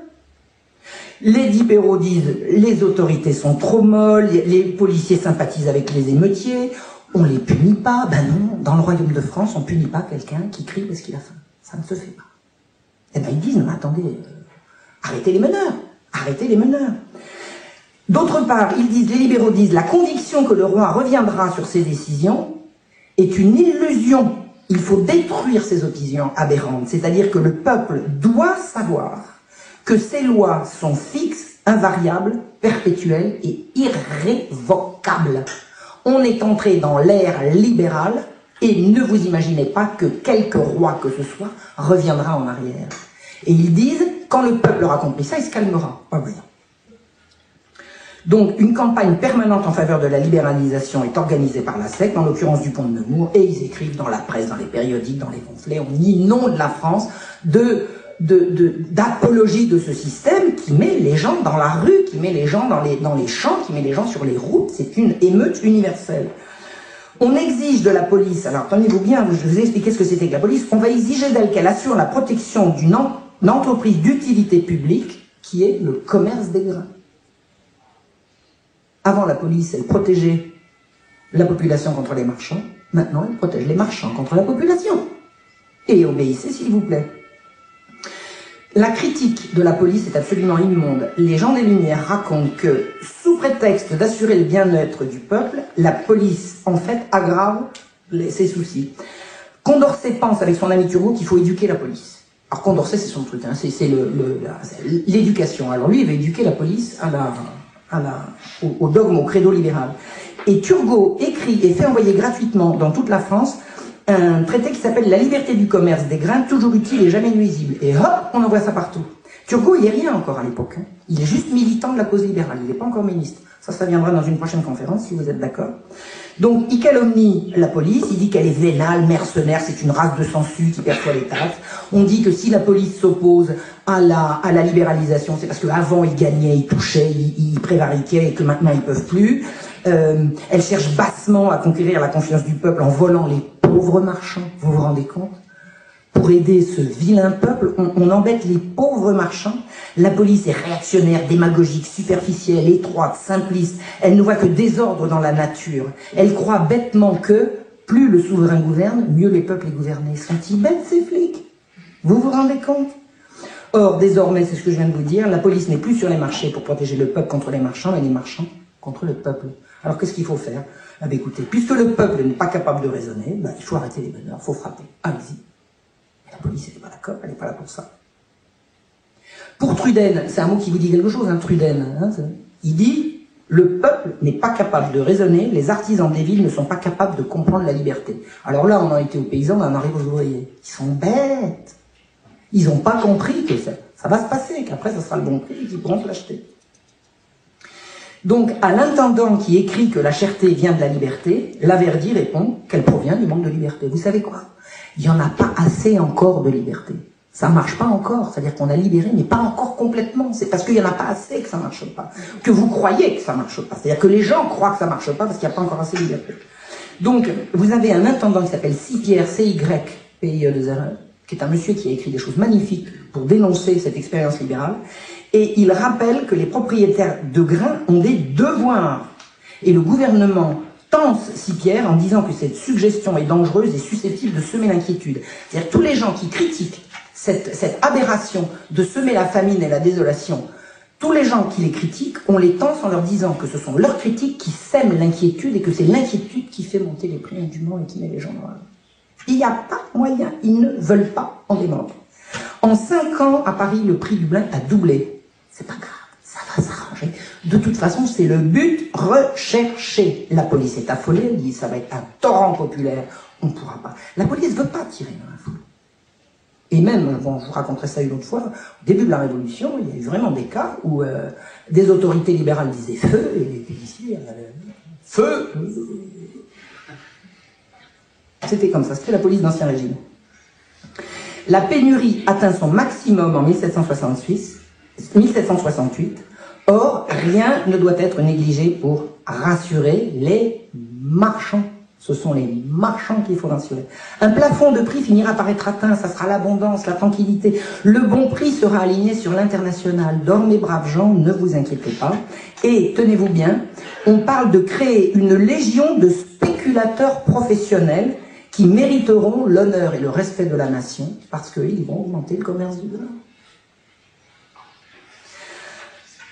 Les libéraux disent les autorités sont trop molles, les policiers sympathisent avec les émeutiers, on les punit pas. Ben non, dans le royaume de France, on punit pas quelqu'un qui crie parce qu'il a faim. Ça ne se fait pas. Eh ben ils disent, non, attendez, arrêtez les meneurs, arrêtez les meneurs. D'autre part, les libéraux disent la conviction que le roi reviendra sur ses décisions est une illusion. Il faut détruire ces opinions aberrantes, c'est-à-dire que le peuple doit savoir que ces lois sont fixes, invariables, perpétuelles et irrévocables. On est entré dans l'ère libérale et ne vous imaginez pas que quelque roi que ce soit reviendra en arrière. Et ils disent, quand le peuple aura compris ça, il se calmera. Ah oui. Donc, une campagne permanente en faveur de la libéralisation est organisée par la SEC, en l'occurrence du Pont de Nemours, et ils écrivent dans la presse, dans les périodiques, dans les pamphlets, on inonde la France d'apologie de ce système qui met les gens dans la rue, qui met les gens dans les champs, qui met les gens sur les routes. C'est une émeute universelle. On exige de la police, alors tenez-vous bien, je vais vous expliquer ce que c'était que la police, on va exiger d'elle qu'elle assure la protection d'une entreprise d'utilité publique qui est le commerce des grains. Avant, la police, elle protégeait la population contre les marchands. Maintenant, elle protège les marchands contre la population. Et obéissez, s'il vous plaît. La critique de la police est absolument immonde. Les gens des Lumières racontent que, sous prétexte d'assurer le bien-être du peuple, la police, en fait, aggrave ses soucis. Condorcet pense, avec son ami Turgot, qu'il faut éduquer la police. Alors Condorcet, c'est son truc, hein, c'est l'éducation. Alors lui, il va éduquer la police au dogme, au credo libéral. Et Turgot écrit et fait envoyer gratuitement dans toute la France un traité qui s'appelle « La liberté du commerce des grains, toujours utile et jamais nuisible ». Et hop, on envoie ça partout. Turgot, il n'est rien encore à l'époque. Hein. Il est juste militant de la cause libérale, il n'est pas encore ministre. Ça viendra dans une prochaine conférence, si vous êtes d'accord. Donc, il calomnie la police, il dit qu'elle est vénale, mercenaire, c'est une race de sangsues qui perçoit les taxes. On dit que si la police s'oppose à la libéralisation, c'est parce qu'avant, ils gagnaient, ils touchaient, ils prévariquaient, et que maintenant, ils peuvent plus. Elle cherche bassement à conquérir la confiance du peuple en volant les pauvres marchands. Vous vous rendez compte? pour aider ce vilain peuple, on embête les pauvres marchands. La police est réactionnaire, démagogique, superficielle, étroite, simpliste. Elle ne voit que désordre dans la nature. Elle croit bêtement que plus le souverain gouverne, mieux les peuples est gouvernés. Sont-ils bêtes, ces flics? Vous vous rendez compte? Or, désormais, c'est ce que je viens de vous dire, la police n'est plus sur les marchés pour protéger le peuple contre les marchands, mais les marchands contre le peuple. Alors, qu'est-ce qu'il faut faire? Ah, ben, écoutez, puisque le peuple n'est pas capable de raisonner, ben, il faut arrêter les bonheurs, il faut frapper. Allez-y. La police n'est pas d'accord, elle n'est pas là pour ça. Pour Truden, c'est un mot qui vous dit quelque chose, hein, Truden. Hein, il dit, le peuple n'est pas capable de raisonner, les artisans des villes ne sont pas capables de comprendre la liberté. Alors là, on en était aux paysans, on en arrive aux ouvriers. Ils sont bêtes. Ils n'ont pas compris que ça va se passer, qu'après ça sera le bon prix et qu'ils pourront se l'acheter. Donc, à l'intendant qui écrit que la cherté vient de la liberté, Laverdy répond qu'elle provient du manque de liberté. Vous savez quoi? Il n'y en a pas assez encore de liberté. Ça ne marche pas encore, c'est-à-dire qu'on a libéré, mais pas encore complètement. C'est parce qu'il n'y en a pas assez que ça ne marche pas. Que vous croyez que ça ne marche pas. C'est-à-dire que les gens croient que ça ne marche pas parce qu'il n'y a pas encore assez de liberté. Donc, vous avez un intendant qui s'appelle Cipierre, C-Y-P-I-E-2-R-E, qui est un monsieur qui a écrit des choses magnifiques pour dénoncer cette expérience libérale. Et il rappelle que les propriétaires de grains ont des devoirs. Et le gouvernement tense Cipierre en disant que cette suggestion est dangereuse et susceptible de semer l'inquiétude. C'est-à-dire tous les gens qui critiquent cette aberration de semer la famine et la désolation, tous les gens qui les critiquent, on les tense en leur disant que ce sont leurs critiques qui sèment l'inquiétude et que c'est l'inquiétude qui fait monter les prix indûment et qui met les gens dans la rue. Il n'y a pas moyen, ils ne veulent pas en démordre. En 5 ans, à Paris, le prix du blé a doublé. C'est pas grave, ça va s'arranger. De toute façon, c'est le but recherché. La police est affolée, elle dit ça va être un torrent populaire, on ne pourra pas. La police ne veut pas tirer dans la foule. Et même, bon, je vous raconterai ça une autre fois, au début de la Révolution, il y a eu vraiment des cas où des autorités libérales disaient feu, et les policiers, feu. C'était comme ça, c'était la police d'Ancien Régime. La pénurie atteint son maximum en 1768, or rien ne doit être négligé pour rassurer les marchands. Ce sont les marchands qu'il faut rassurer. Un plafond de prix finira par être atteint, ça sera l'abondance, la tranquillité. Le bon prix sera aligné sur l'international. Dormez, braves gens, ne vous inquiétez pas. Et, tenez-vous bien, on parle de créer une légion de spéculateurs professionnels qui mériteront l'honneur et le respect de la nation parce qu'ils vont augmenter le commerce du grain.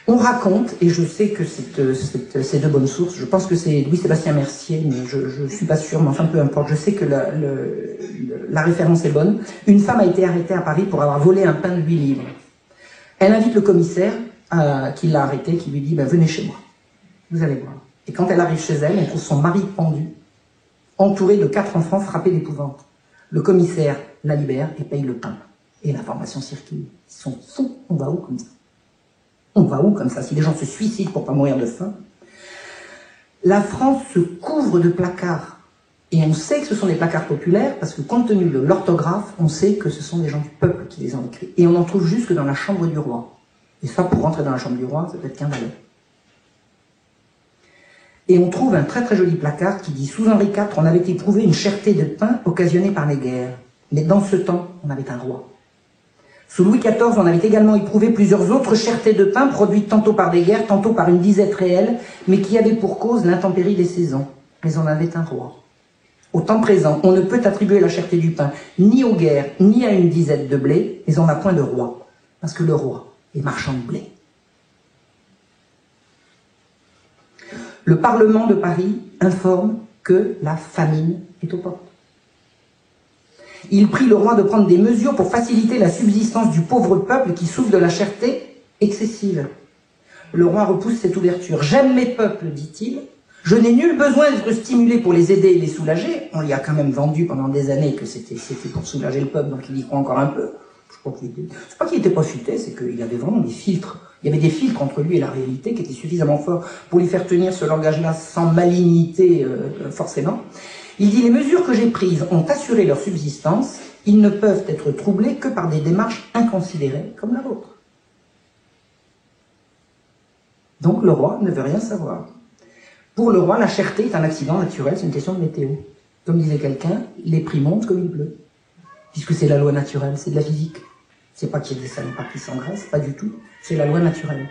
On raconte, et je sais que c'est de bonnes sources, je pense que c'est Louis-Sébastien Mercier, mais je ne suis pas sûre, mais enfin peu importe, je sais que la référence est bonne. Une femme a été arrêtée à Paris pour avoir volé un pain de 8 livres. Elle invite le commissaire qui l'a arrêtée, qui lui dit ben, « Venez chez moi, vous allez voir ». Et quand elle arrive chez elle, on trouve son mari pendu, entouré de 4 enfants frappés d'épouvante. Le commissaire la libère et paye le pain. Et l'information circule. Ils sont fous, on va où comme ça? On va où comme ça? Si les gens se suicident pour pas mourir de faim. La France se couvre de placards. Et on sait que ce sont des placards populaires parce que compte tenu de l'orthographe, on sait que ce sont des gens du peuple qui les ont écrits. Et on en trouve jusque dans la chambre du roi. Et ça, pour rentrer dans la chambre du roi, ça peut être qu'un valet. Et on trouve un très très joli placard qui dit « Sous Henri IV, on avait éprouvé une cherté de pain occasionnée par les guerres. Mais dans ce temps, on avait un roi. Sous Louis XIV, on avait également éprouvé plusieurs autres chertés de pain produites tantôt par des guerres, tantôt par une disette réelle, mais qui avaient pour cause l'intempérie des saisons. Mais on avait un roi. Au temps présent, on ne peut attribuer la cherté du pain ni aux guerres, ni à une disette de blé, mais on n'a point de roi, parce que le roi est marchand de blé. » Le Parlement de Paris informe que la famine est aux portes. Il prie le roi de prendre des mesures pour faciliter la subsistance du pauvre peuple qui souffre de la cherté excessive. Le roi repousse cette ouverture. « J'aime mes peuples, dit-il. Je n'ai nul besoin d'être stimulé pour les aider et les soulager. » On lui a quand même vendu pendant des années que c'était pour soulager le peuple, donc il y croit encore un peu. C'est pas qu'il n'était pas futé, c'est qu'il avait vraiment des filtres. Il y avait des filtres entre lui et la réalité qui étaient suffisamment forts pour lui faire tenir ce langage-là sans malignité, forcément. Il dit « Les mesures que j'ai prises ont assuré leur subsistance. Ils ne peuvent être troublés que par des démarches inconsidérées comme la vôtre. » Donc le roi ne veut rien savoir. Pour le roi, la cherté est un accident naturel, c'est une question de météo. Comme disait quelqu'un, les prix montent comme il pleut. puisque c'est la loi naturelle, c'est de la physique. C'est pas qu'il y ait des salopards qui s'engraissent, pas du tout. C'est la loi naturelle.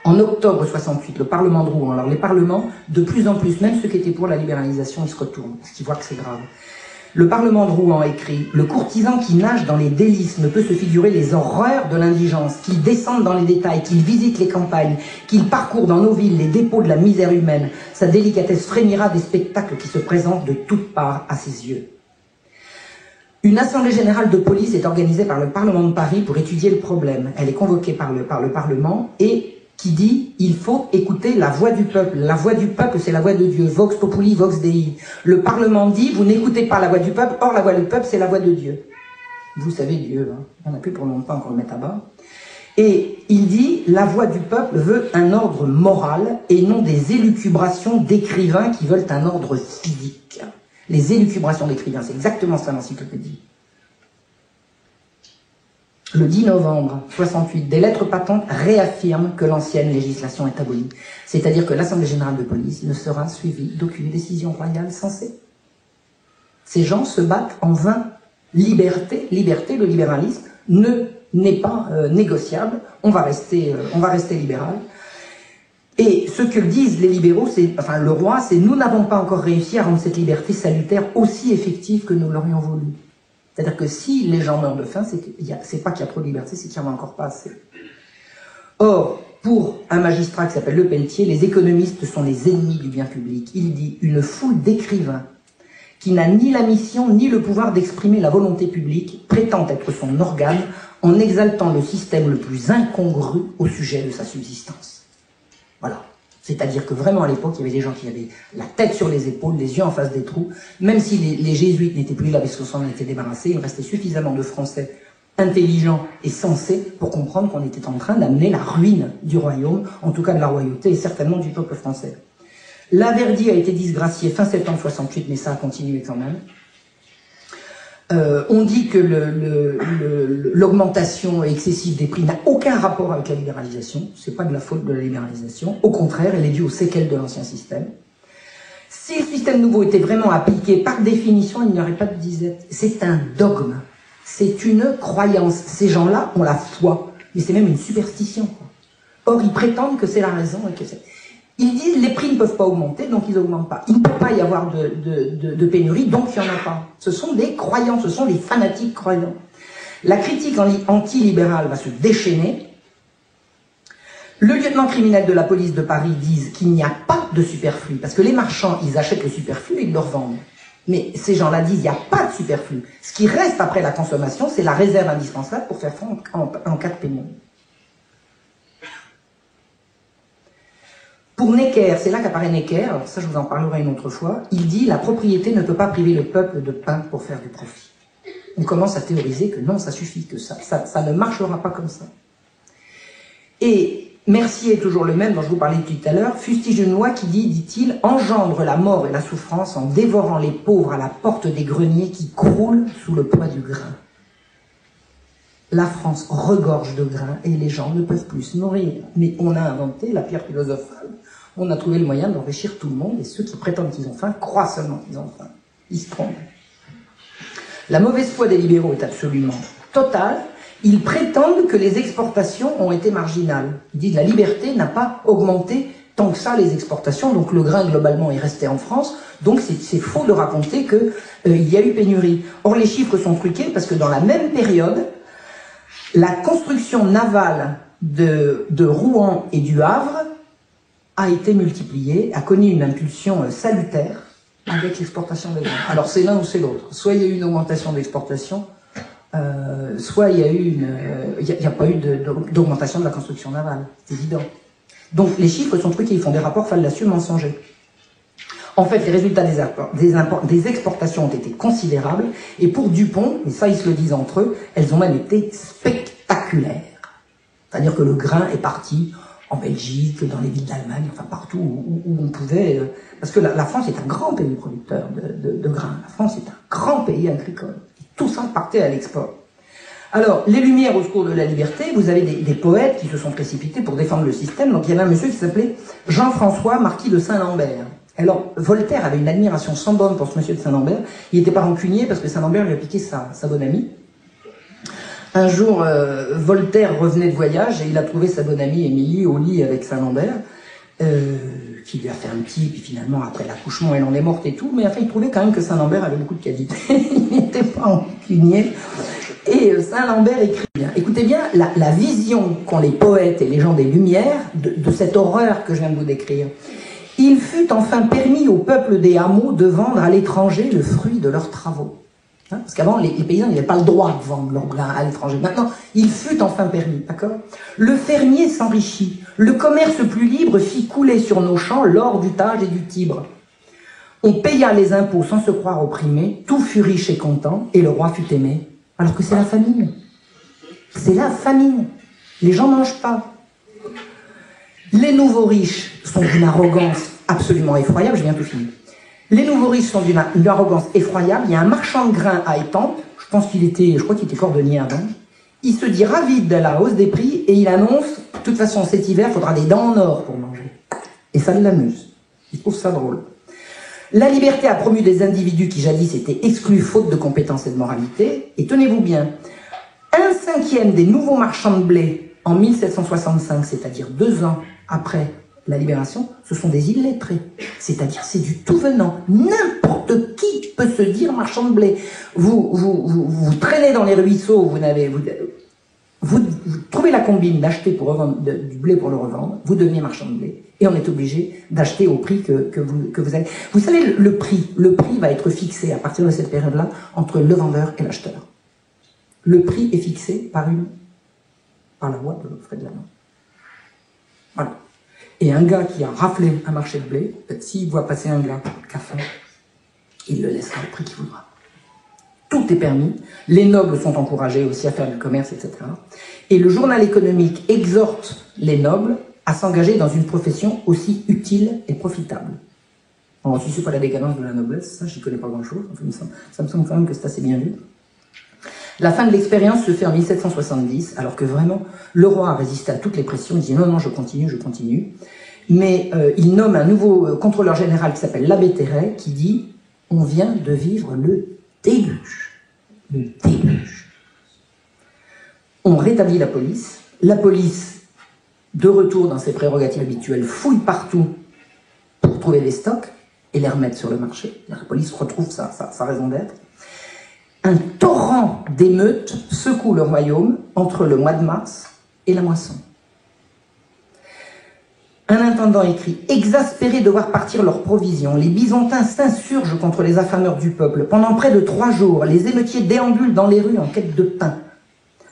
En octobre 68, le Parlement de Rouen, alors les parlements, de plus en plus, même ceux qui étaient pour la libéralisation, ils se retournent, parce qu'ils voient que c'est grave. Le Parlement de Rouen écrit « Le courtisan qui nage dans les délices ne peut se figurer les horreurs de l'indigence, qu'il descende dans les détails, qu'il visite les campagnes, qu'il parcourt dans nos villes les dépôts de la misère humaine. Sa délicatesse frémira des spectacles qui se présentent de toutes parts à ses yeux. » Une assemblée générale de police est organisée par le Parlement de Paris pour étudier le problème. Elle est convoquée par le Parlement et qui dit « Il faut écouter la voix du peuple. La voix du peuple, c'est la voix de Dieu. Vox populi, vox Dei. » Le Parlement dit « Vous n'écoutez pas la voix du peuple. Or, la voix du peuple, c'est la voix de Dieu. » Vous savez Dieu, hein. On n'a plus pour longtemps qu'on le mette à bas. Et il dit « La voix du peuple veut un ordre moral et non des élucubrations d'écrivains qui veulent un ordre physique. » Les élucubrations d'écrivains, c'est exactement ça l'encyclopédie. Le 10 novembre 68, des lettres patentes réaffirment que l'ancienne législation est abolie. C'est-à-dire que l'Assemblée générale de police ne sera suivie d'aucune décision royale censée. Ces gens se battent en vain. Liberté, le libéralisme n'est pas négociable. On va rester libéral. Et ce que disent les libéraux, enfin le roi, c'est « Nous n'avons pas encore réussi à rendre cette liberté salutaire aussi effective que nous l'aurions voulu. » C'est-à-dire que si les gens meurent de faim, c'est pas qu'il y a trop de liberté, c'est qu'il n'y en a encore pas assez. Or, pour un magistrat qui s'appelle Lepelletier, les économistes sont les ennemis du bien public. Il dit « Une foule d'écrivains qui n'a ni la mission ni le pouvoir d'exprimer la volonté publique prétend être son organe en exaltant le système le plus incongru au sujet de sa subsistance. » Voilà. C'est-à-dire que vraiment à l'époque, il y avait des gens qui avaient la tête sur les épaules, les yeux en face des trous. Même si les jésuites n'étaient plus là parce qu'on s'en était débarrassé, il restait suffisamment de Français intelligents et sensés pour comprendre qu'on était en train d'amener la ruine du royaume, en tout cas de la royauté et certainement du peuple français. Laverdy a été disgracié fin septembre 68, mais ça a continué quand même. On dit que l'augmentation excessive des prix n'a aucun rapport avec la libéralisation. C'est pas de la faute de la libéralisation. Au contraire, elle est due aux séquelles de l'ancien système. Si le système nouveau était vraiment appliqué, par définition, il n'y aurait pas de disette. C'est un dogme. C'est une croyance. Ces gens-là ont la foi. Mais c'est même une superstition, quoi. Or, ils prétendent que c'est la raison et que c'est... Ils disent les prix ne peuvent pas augmenter, donc ils n'augmentent pas. Il ne peut pas y avoir de pénurie, donc il n'y en a pas. Ce sont des croyants, ce sont des fanatiques croyants. La critique anti-libérale va se déchaîner. Le lieutenant criminel de la police de Paris dit qu'il n'y a pas de superflu, parce que les marchands, ils achètent le superflu et ils le revendent. Mais ces gens-là disent qu'il n'y a pas de superflu. Ce qui reste après la consommation, c'est la réserve indispensable pour faire front en cas de pénurie. Pour Necker, c'est là qu'apparaît Necker, alors ça je vous en parlerai une autre fois, il dit « La propriété ne peut pas priver le peuple de pain pour faire du profit ». On commence à théoriser que non, ça suffit, que ça ne marchera pas comme ça. Et Mercier est toujours le même, dont je vous parlais tout à l'heure, fustige une loi qui dit, dit-il, « engendre la mort et la souffrance en dévorant les pauvres à la porte des greniers qui croulent sous le poids du grain ». La France regorge de grains et les gens ne peuvent plus se nourrir. Mais on a inventé la pierre philosophale. On a trouvé le moyen d'enrichir tout le monde et ceux qui prétendent qu'ils ont faim croient seulement qu'ils ont faim. Ils se trompent. La mauvaise foi des libéraux est absolument totale. Ils prétendent que les exportations ont été marginales. Ils disent que la liberté n'a pas augmenté tant que ça les exportations, donc le grain globalement est resté en France. Donc c'est faux de raconter qu'il y a eu pénurie. Or les chiffres sont truqués parce que dans la même période, la construction navale de Rouen et du Havre a été multipliée, a connu une impulsion salutaire avec l'exportation des grains. Alors c'est l'un ou c'est l'autre. Soit il y a eu une augmentation d'exportation, soit il n'y a pas eu d'augmentation de la construction navale. C'est évident. Donc les chiffres sont truqués, ils font des rapports fallacieux mensongers. En fait, les résultats des exportations ont été considérables, et pour Dupont, et ça ils se le disent entre eux, elles ont même été spectaculaires. C'est-à-dire que le grain est parti en Belgique, dans les villes d'Allemagne, enfin partout où on pouvait... parce que la France est un grand pays producteur de grains. La France est un grand pays agricole. Tout ça partait à l'export. Alors, les Lumières au secours de la liberté, vous avez des poètes qui se sont précipités pour défendre le système. Donc il y avait un monsieur qui s'appelait Jean-François, marquis de Saint-Lambert. Alors, Voltaire avait une admiration sans borne pour ce monsieur de Saint-Lambert. Il n'était pas rancunier parce que Saint-Lambert lui a piqué sa bonne amie. Un jour, Voltaire revenait de voyage et il a trouvé sa bonne amie Émilie au lit avec Saint-Lambert, qui lui a fait un petit, puis finalement, après l'accouchement, elle en est morte et tout, mais enfin, il trouvait quand même que Saint-Lambert avait beaucoup de qualités. Il n'était pas rancunier. Et Saint-Lambert écrit bien. Écoutez bien la vision qu'ont les poètes et les gens des Lumières de cette horreur que je viens de vous décrire. Il fut enfin permis au peuple des hameaux de vendre à l'étranger le fruit de leurs travaux. Hein, parce qu'avant, les paysans n'avaient pas le droit de vendre leur grain à l'étranger. Maintenant, il fut enfin permis, d'accord? Le fermier s'enrichit. Le commerce plus libre fit couler sur nos champs l'or du Tage et du Tibre. On paya les impôts sans se croire opprimé, tout fut riche et content, et le roi fut aimé. Alors que c'est la famine. C'est la famine. Les gens ne mangent pas. Les nouveaux riches sont d'une arrogance absolument effroyable. J'ai bientôt fini. Les nouveaux riches sont d'une arrogance effroyable. Il y a un marchand de grains à Étampes. Je crois qu'il était cordonnier avant. Il se dit ravi de la hausse des prix et il annonce, de toute façon cet hiver, il faudra des dents en or pour manger. Et ça l'amuse. Il trouve ça drôle. La liberté a promu des individus qui jadis étaient exclus faute de compétences et de moralité. Et tenez-vous bien, 1/5 des nouveaux marchands de blé en 1765, c'est-à-dire 2 ans après la libération, ce sont des illettrés. C'est-à-dire c'est du tout venant. N'importe qui peut se dire marchand de blé. Vous traînez dans les ruisseaux, vous trouvez la combine d'acheter du blé pour le revendre, vous devenez marchand de blé. Et on est obligé d'acheter au prix que vous avez. Vous savez, le prix va être fixé à partir de cette période-là entre le vendeur et l'acheteur. Le prix est fixé par la loi de l'offre et de la demande. Voilà. Et un gars qui a raflé un marché de blé, s'il voit passer un gars qui a faim, il le laissera au prix qu'il voudra. Tout est permis. Les nobles sont encouragés aussi à faire du commerce, etc. Et le journal économique exhorte les nobles à s'engager dans une profession aussi utile et profitable. Alors, si ce n'est pas la décadence de la noblesse, ça, j'y connais pas grand-chose. Ça me semble quand même que c'est assez bien vu. La fin de l'expérience se fait en 1770, alors que vraiment, le roi a résisté à toutes les pressions. Il dit non, je continue. Mais il nomme un nouveau contrôleur général qui s'appelle l'abbé Terray, qui dit on vient de vivre le déluge. Le déluge. On rétablit la police. La police, de retour dans ses prérogatives habituelles, fouille partout pour trouver des stocks et les remettre sur le marché. La police retrouve sa raison d'être. Un torrent d'émeutes secoue le royaume entre le mois de mars et la moisson. Un intendant écrit « Exaspérés de voir partir leurs provisions, les Byzantins s'insurgent contre les affameurs du peuple. Pendant près de 3 jours, les émeutiers déambulent dans les rues en quête de pain.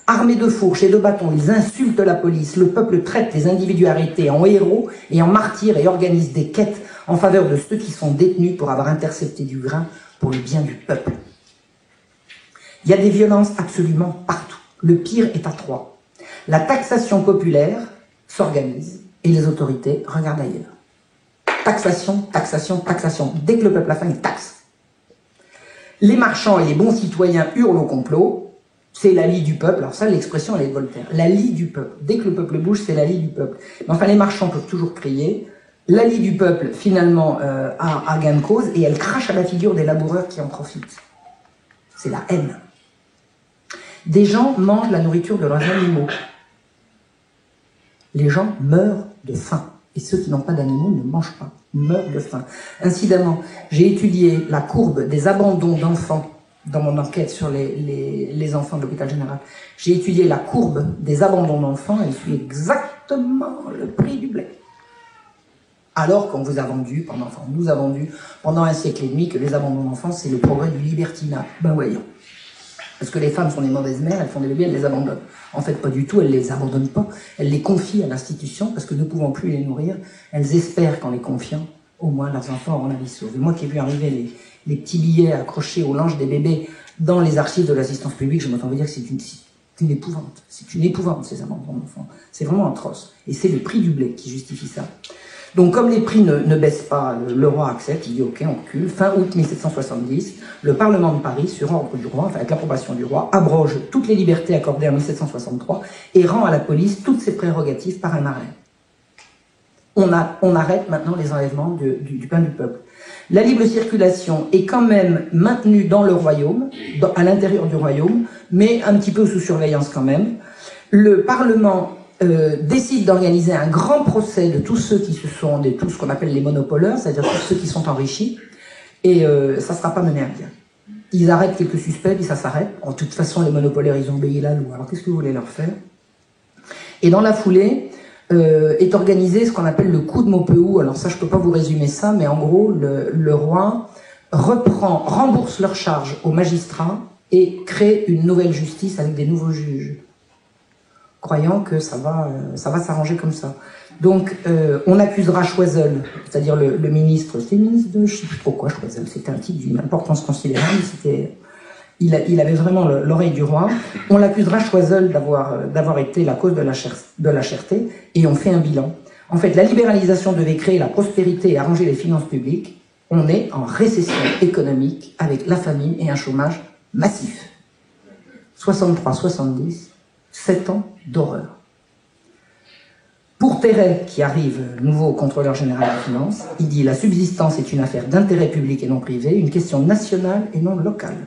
Armés de fourches et de bâtons, ils insultent la police. Le peuple traite les individus arrêtés en héros et en martyrs et organise des quêtes en faveur de ceux qui sont détenus pour avoir intercepté du grain pour le bien du peuple. » Il y a des violences absolument partout. Le pire est à Troyes. La taxation populaire s'organise et les autorités regardent ailleurs. Taxation. Dès que le peuple a faim, il taxe. Les marchands et les bons citoyens hurlent au complot. C'est la lie du peuple. Alors ça, l'expression, elle est de Voltaire. La lie du peuple. Dès que le peuple bouge, c'est la lie du peuple. Mais enfin, les marchands peuvent toujours crier. La lie du peuple, finalement, a gain de cause et elle crache à la figure des laboureurs qui en profitent. C'est la haine. Des gens mangent la nourriture de leurs animaux. Les gens meurent de faim. Et ceux qui n'ont pas d'animaux ne mangent pas, meurent de faim. Incidemment, j'ai étudié la courbe des abandons d'enfants dans mon enquête sur les enfants de l'hôpital général. J'ai étudié la courbe des abandons d'enfants, elle suit exactement le prix du blé. Alors qu'on vous a vendu, on nous a vendu pendant 1 siècle et demi que les abandons d'enfants, c'est le progrès du libertinat. Ben voyons. Parce que les femmes sont des mauvaises mères, elles font des bébés, elles les abandonnent. En fait, pas du tout, elles les abandonnent pas. Elles les confient à l'institution parce que ne pouvant plus les nourrir, elles espèrent qu'en les confiant, au moins leurs enfants auront la vie sauve. Et moi qui ai vu arriver les petits billets accrochés aux langes des bébés dans les archives de l'assistance publique, je m'entends vous dire que c'est une épouvante. C'est une épouvante, ces abandons d'enfants. C'est vraiment atroce. Et c'est le prix du blé qui justifie ça. Donc, comme les prix ne baissent pas, le roi accepte, il dit ok, on recule. Fin août 1770, le Parlement de Paris, sur ordre du roi, enfin avec l'approbation du roi, abroge toutes les libertés accordées en 1763 et rend à la police toutes ses prérogatives par un arrêt. on arrête maintenant les enlèvements du pain du peuple. La libre circulation est quand même maintenue dans le royaume, à l'intérieur du royaume, mais un petit peu sous surveillance quand même. Le Parlement décide d'organiser un grand procès de tous ceux qui tout ce qu'on appelle les monopoleurs, c'est-à-dire tous ceux qui sont enrichis, et ça ne sera pas mené à bien. Ils arrêtent quelques suspects, puis ça s'arrête. En toute façon, les monopolaires, ils ont obéi la loi. Alors qu'est-ce que vous voulez leur faire? Et dans la foulée, est organisé ce qu'on appelle le coup de Maupeou. Alors ça, je peux pas vous résumer ça, mais en gros, le roi rembourse leurs charges aux magistrats et crée une nouvelle justice avec des nouveaux juges, croyant que ça va s'arranger comme ça. Donc, on accusera Choiseul, c'est-à-dire le ministre, c'était le ministre de, je sais plus trop quoi, Choiseul, c'était un type d'une importance considérable, il avait vraiment l'oreille du roi. On l'accusera Choiseul d'avoir été la cause de la cherté, et on fait un bilan. En fait, la libéralisation devait créer la prospérité et arranger les finances publiques. On est en récession économique avec la famine et un chômage massif. 63-70, 7 ans d'horreur. Pour Terray, qui arrive, nouveau contrôleur général des finances, il dit « La subsistance est une affaire d'intérêt public et non privé, une question nationale et non locale.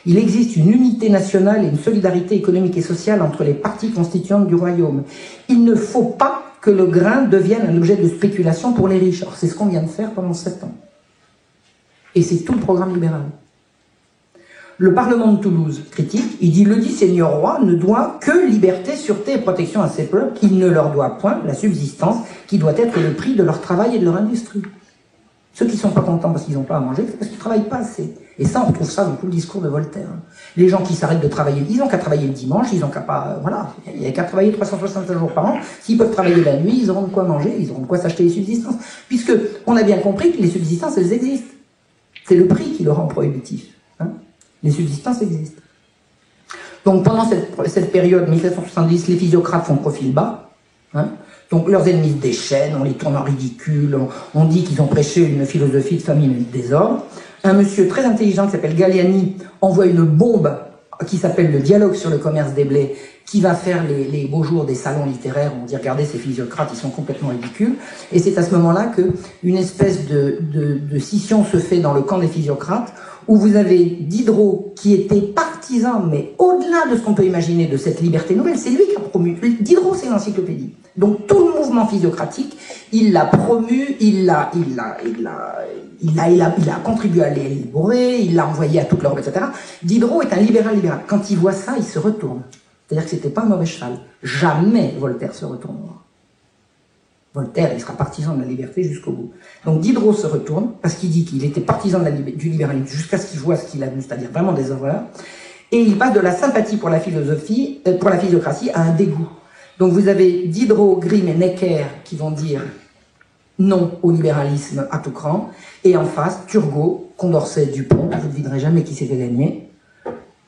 Il existe une unité nationale et une solidarité économique et sociale entre les parties constituantes du royaume. Il ne faut pas que le grain devienne un objet de spéculation pour les riches. » Alors c'est ce qu'on vient de faire pendant 7 ans. Et c'est tout le programme libéral. Le Parlement de Toulouse critique, il dit « Le dit Seigneur roi ne doit que liberté, sûreté et protection à ses peuples, il ne leur doit point la subsistance qui doit être le prix de leur travail et de leur industrie. » Ceux qui ne sont pas contents parce qu'ils n'ont pas à manger, c'est parce qu'ils ne travaillent pas assez. Et ça, on retrouve ça dans tout le discours de Voltaire. Les gens qui s'arrêtent de travailler, ils n'ont qu'à travailler le dimanche, ils n'ont qu'à pas, voilà, il n'y a qu'à travailler 365 jours par an. S'ils peuvent travailler la nuit, ils auront de quoi manger, ils auront de quoi s'acheter les subsistances. Puisque on a bien compris que les subsistances, elles existent. C'est le prix qui le rend prohibitif. Hein. Les subsistances existent. Donc pendant cette période, 1770, les physiocrates font profil bas. Hein. Donc leurs ennemis se déchaînent, on les tourne en ridicule, on dit qu'ils ont prêché une philosophie de famine et de désordre. Un monsieur très intelligent qui s'appelle Galliani envoie une bombe qui s'appelle le dialogue sur le commerce des blés, qui va faire les beaux jours des salons littéraires. On dit regardez ces physiocrates, ils sont complètement ridicules. Et c'est à ce moment-là que une espèce de scission se fait dans le camp des physiocrates, où vous avez Diderot qui était partisan, mais au-delà de ce qu'on peut imaginer de cette liberté nouvelle, c'est lui qui a promu. Diderot, c'est l'encyclopédie. Donc tout le mouvement physiocratique, il l'a promu, il a contribué à l'élaborer, il l'a envoyé à toute l'Europe, etc. Diderot est un libéral. Quand il voit ça, il se retourne. C'est-à-dire que c'était pas un mauvais cheval. Jamais Voltaire se retournera. Voltaire, il sera partisan de la liberté jusqu'au bout. Donc Diderot se retourne, parce qu'il dit qu'il était partisan du libéralisme jusqu'à ce qu'il voit ce qu'il a vu, c'est-à-dire vraiment des horreurs, et il passe de la sympathie pour la philosophie, pour la physiocratie, à un dégoût. Donc vous avez Diderot, Grimm et Necker qui vont dire non au libéralisme à tout cran, et en face, Turgot, Condorcet, Dupont, vous ne devinerez jamais qui s'est fait gagner.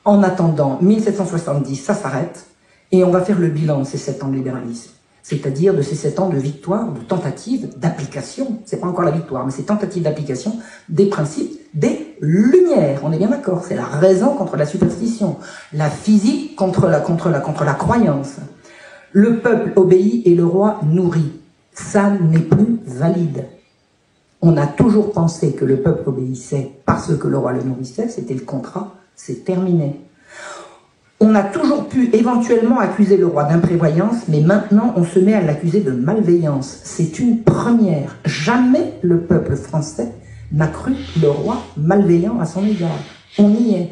En attendant, 1770, ça s'arrête, et on va faire le bilan de ces 7 ans de libéralisme. C'est-à-dire de ces 7 ans de victoire, de tentative d'application, c'est pas encore la victoire, mais c'est tentative d'application des principes des Lumières. On est bien d'accord, c'est la raison contre la superstition, la physique contre la croyance. Le peuple obéit et le roi nourrit. Ça n'est plus valide. On a toujours pensé que le peuple obéissait parce que le roi le nourrissait, c'était le contrat, c'est terminé. On a toujours pu éventuellement accuser le roi d'imprévoyance, mais maintenant on se met à l'accuser de malveillance. C'est une première. Jamais le peuple français n'a cru le roi malveillant à son égard. On y est.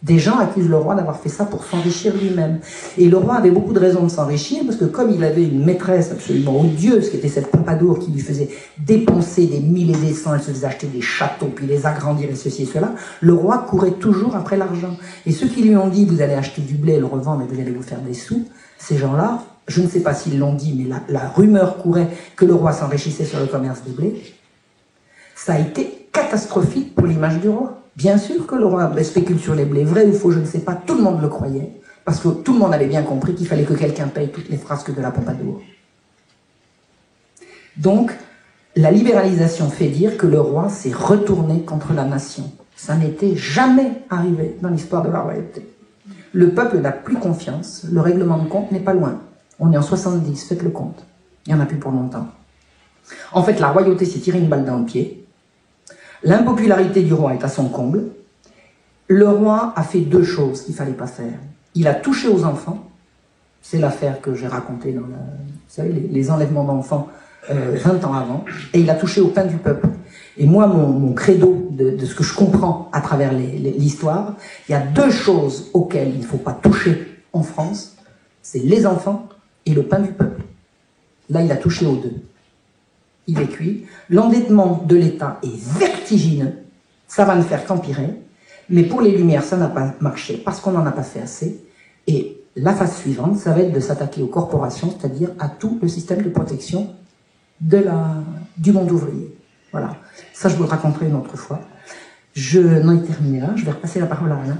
Des gens accusent le roi d'avoir fait ça pour s'enrichir lui-même. Et le roi avait beaucoup de raisons de s'enrichir, parce que comme il avait une maîtresse absolument odieuse, qui était cette Pompadour, qui lui faisait dépenser des 1000 et des 100, elle se faisait acheter des châteaux, puis les agrandir et ceci et cela, le roi courait toujours après l'argent. Et ceux qui lui ont dit, vous allez acheter du blé et le revendre et vous allez vous faire des sous, ces gens-là, je ne sais pas s'ils l'ont dit, mais la rumeur courait que le roi s'enrichissait sur le commerce du blé. Ça a été catastrophique pour l'image du roi. Bien sûr que le roi spécule sur les blés, vrai ou faux, je ne sais pas, tout le monde le croyait, parce que tout le monde avait bien compris qu'il fallait que quelqu'un paye toutes les frasques de la Pompadour. Donc, la libéralisation fait dire que le roi s'est retourné contre la nation. Ça n'était jamais arrivé dans l'histoire de la royauté. Le peuple n'a plus confiance, le règlement de compte n'est pas loin. On est en 70, faites le compte. Il n'y en a plus pour longtemps. En fait, la royauté s'est tirée une balle dans le pied. L'impopularité du roi est à son comble. Le roi a fait deux choses qu'il ne fallait pas faire. Il a touché aux enfants. C'est l'affaire que j'ai racontée dans vous savez, les enlèvements d'enfants 20 ans avant. Et il a touché au pain du peuple. Et moi, mon credo de ce que je comprends à travers l'histoire, il y a deux choses auxquelles il ne faut pas toucher en France. C'est les enfants et le pain du peuple. Là, il a touché aux deux. Il est cuit. L'endettement de l'État est vertigineux. Ça va ne faire qu'empirer. Mais pour les Lumières, ça n'a pas marché parce qu'on n'en a pas fait assez. Et la phase suivante, ça va être de s'attaquer aux corporations, c'est-à-dire à tout le système de protection du monde ouvrier. Voilà. Ça, je vous le raconterai une autre fois. Je n'en ai terminé là. Je vais repasser la parole à Alain.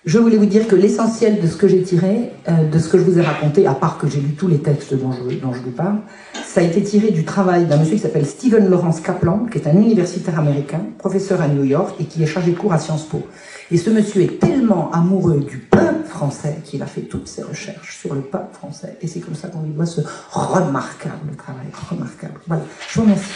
Je voulais vous dire que l'essentiel de ce que j'ai tiré, de ce que je vous ai raconté, à part que j'ai lu tous les textes dont je vous parle, ça a été tiré du travail d'un monsieur qui s'appelle Stephen Lawrence Kaplan, qui est un universitaire américain, professeur à New York, et qui est chargé de cours à Sciences Po. Et ce monsieur est tellement amoureux du peuple français qu'il a fait toutes ses recherches sur le peuple français. Et c'est comme ça qu'on lui doit ce remarquable travail, remarquable. Voilà, je vous remercie.